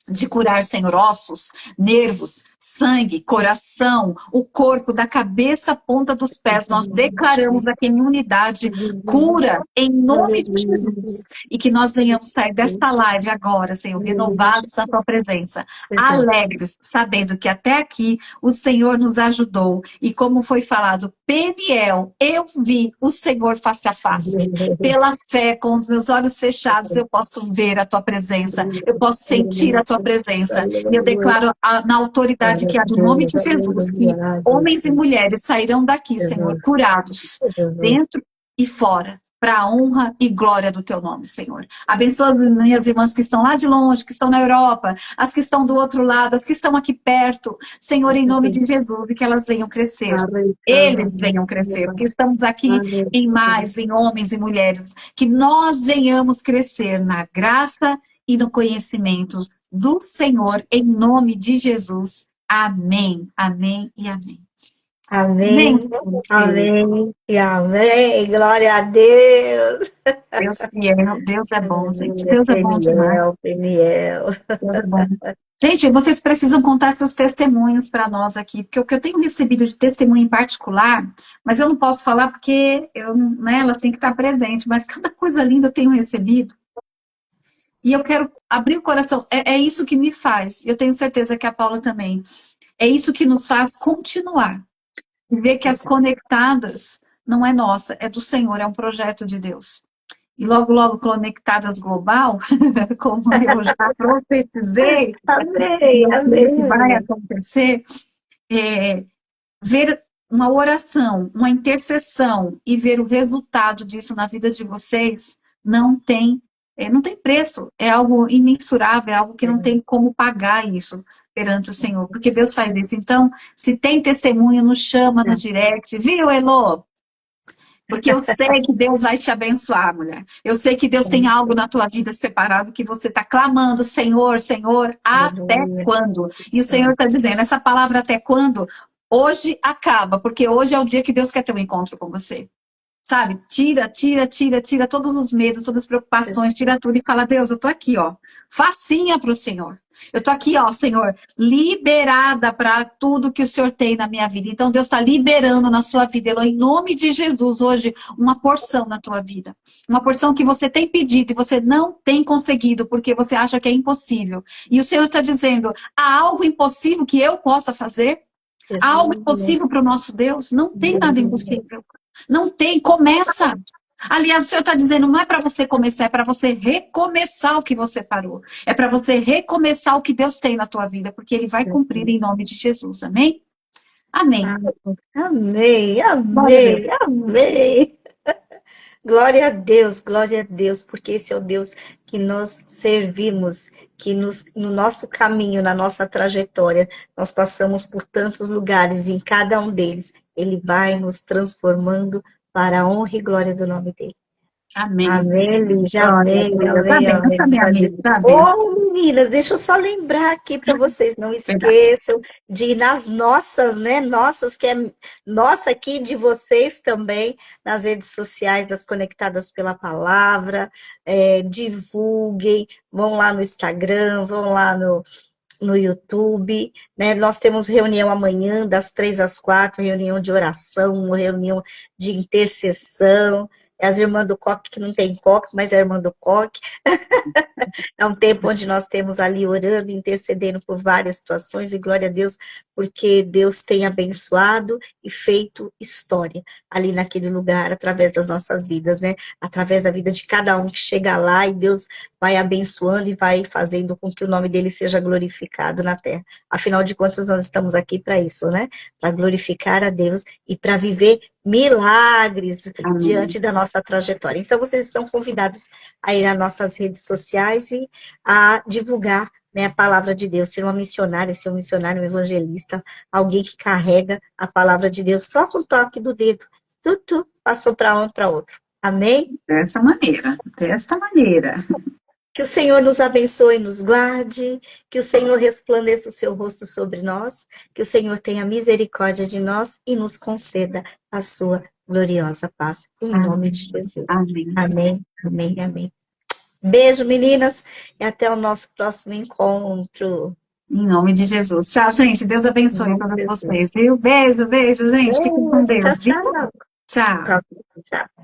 De curar, Senhor, ossos, nervos, sangue, coração, o corpo, da cabeça à ponta dos pés. Nós declaramos aqui em unidade, cura em nome de Jesus. E que nós venhamos sair desta live agora, Senhor, renovados da tua presença, alegres, sabendo que até aqui o Senhor nos ajudou. E como foi falado, Peniel, eu vi o Senhor face a face. Pela fé, com os meus olhos fechados, eu posso ver a tua presença, eu posso sentir a tua presença. E eu declaro na autoridade que há do nome de Jesus, que homens e mulheres sairão daqui, Senhor, curados, dentro e fora, para a honra e glória do teu nome, Senhor. Abençoa as minhas irmãs que estão lá de longe, que estão na Europa, as que estão do outro lado, as que estão aqui perto, Senhor, em nome de Jesus, e que elas venham crescer. Eles venham crescer, porque estamos aqui em mais, em homens e mulheres, que nós venhamos crescer na graça e no conhecimento do Senhor, em nome de Jesus. Amém, amém e amém. Amém, amém e amém. Glória a Deus. Deus é bom, gente. Deus é bom demais. Peniel. Deus é bom. Gente, vocês precisam contar seus testemunhos para nós aqui, porque o que eu tenho recebido de testemunho em particular, mas eu não posso falar porque elas têm que estar presentes, mas cada coisa linda eu tenho recebido. E eu quero abrir o coração. É isso que me faz. Eu tenho certeza que a Paula também. É isso que nos faz continuar. E ver que as conectadas não é nossa, é do Senhor, é um projeto de Deus. E logo, logo, Conectadas Global, como eu já profetizei, amém. Que vai acontecer, ver uma oração, uma intercessão e ver o resultado disso na vida de vocês não tem preço, é algo imensurável, é algo que não tem como pagar isso perante o Senhor, porque Deus faz isso. Então, se tem testemunho, nos chama no direct, viu, Elô? Porque eu sei que Deus vai te abençoar, mulher. Eu sei que Deus tem algo na tua vida separado que você está clamando, Senhor, Senhor, até Aleluia. quando? E o Senhor. Senhor está dizendo, essa palavra até quando? Hoje acaba, porque hoje é o dia que Deus quer ter um encontro com você. Sabe? Tira todos os medos, todas as preocupações, tira tudo e fala, Deus, eu tô aqui, ó, facinha pro Senhor. Eu tô aqui, ó, Senhor, liberada para tudo que o Senhor tem na minha vida. Então, Deus está liberando na sua vida, Elô, em nome de Jesus, hoje, uma porção na tua vida. Uma porção que você tem pedido e você não tem conseguido, porque você acha que é impossível. E o Senhor está dizendo, há algo impossível que eu possa fazer? Há algo Aleluia. impossível para o nosso Deus? Não tem nada Aleluia. impossível. Não tem, começa. Aliás, o Senhor está dizendo, não é para você começar, é para você recomeçar o que você parou. É para você recomeçar o que Deus tem na tua vida, porque Ele vai cumprir em nome de Jesus. Amém? Amém. Amém, Glória a amém, Deus. amém. Glória a Deus, porque esse é o Deus que nós servimos, que no nosso caminho, na nossa trajetória, nós passamos por tantos lugares, e em cada um deles, Ele vai nos transformando para a honra e glória do nome dEle. Amém. Amém, Lígia, Glória a amém, Deus. A amém, benção, amém. minha amiga. A benção. Ô, meninas, deixa eu só lembrar aqui para vocês, não Verdade. esqueçam de ir nas nossas, né? Nossas, que é nossa aqui de vocês também, nas redes sociais das Conectadas pela Palavra, divulguem, vão lá no Instagram, vão lá no YouTube, né? Nós temos reunião amanhã, das 3 às 4, reunião de oração, uma reunião de intercessão. É as irmãs do coque, que não tem coque, mas é a irmã do coque. É um tempo onde nós temos ali orando, intercedendo por várias situações, e glória a Deus, porque Deus tem abençoado e feito história ali naquele lugar, através das nossas vidas, né? Através da vida de cada um que chega lá, e Deus vai abençoando e vai fazendo com que o nome dele seja glorificado na terra. Afinal de contas, nós estamos aqui para isso, né? Para glorificar a Deus e para viver milagres Amém. diante da nossa trajetória. Então, vocês estão convidados a ir nas nossas redes sociais e a divulgar, né, a palavra de Deus, ser uma missionária, ser um missionário, um evangelista, alguém que carrega a palavra de Deus só com o toque do dedo. Passou para um para outro. Amém? Dessa maneira. Desta maneira. Que o Senhor nos abençoe e nos guarde, que o Senhor resplandeça o seu rosto sobre nós, que o Senhor tenha misericórdia de nós e nos conceda a sua gloriosa paz. Em nome de Jesus. Amém. Amém, amém, amém. Beijo, meninas, e até o nosso próximo encontro. Em nome de Jesus. Tchau, gente. Deus abençoe todos vocês, viu? Beijo, beijo, gente. Fiquem com Beijo, Deus, viu? tchau, Tchau. tchau. Tchau.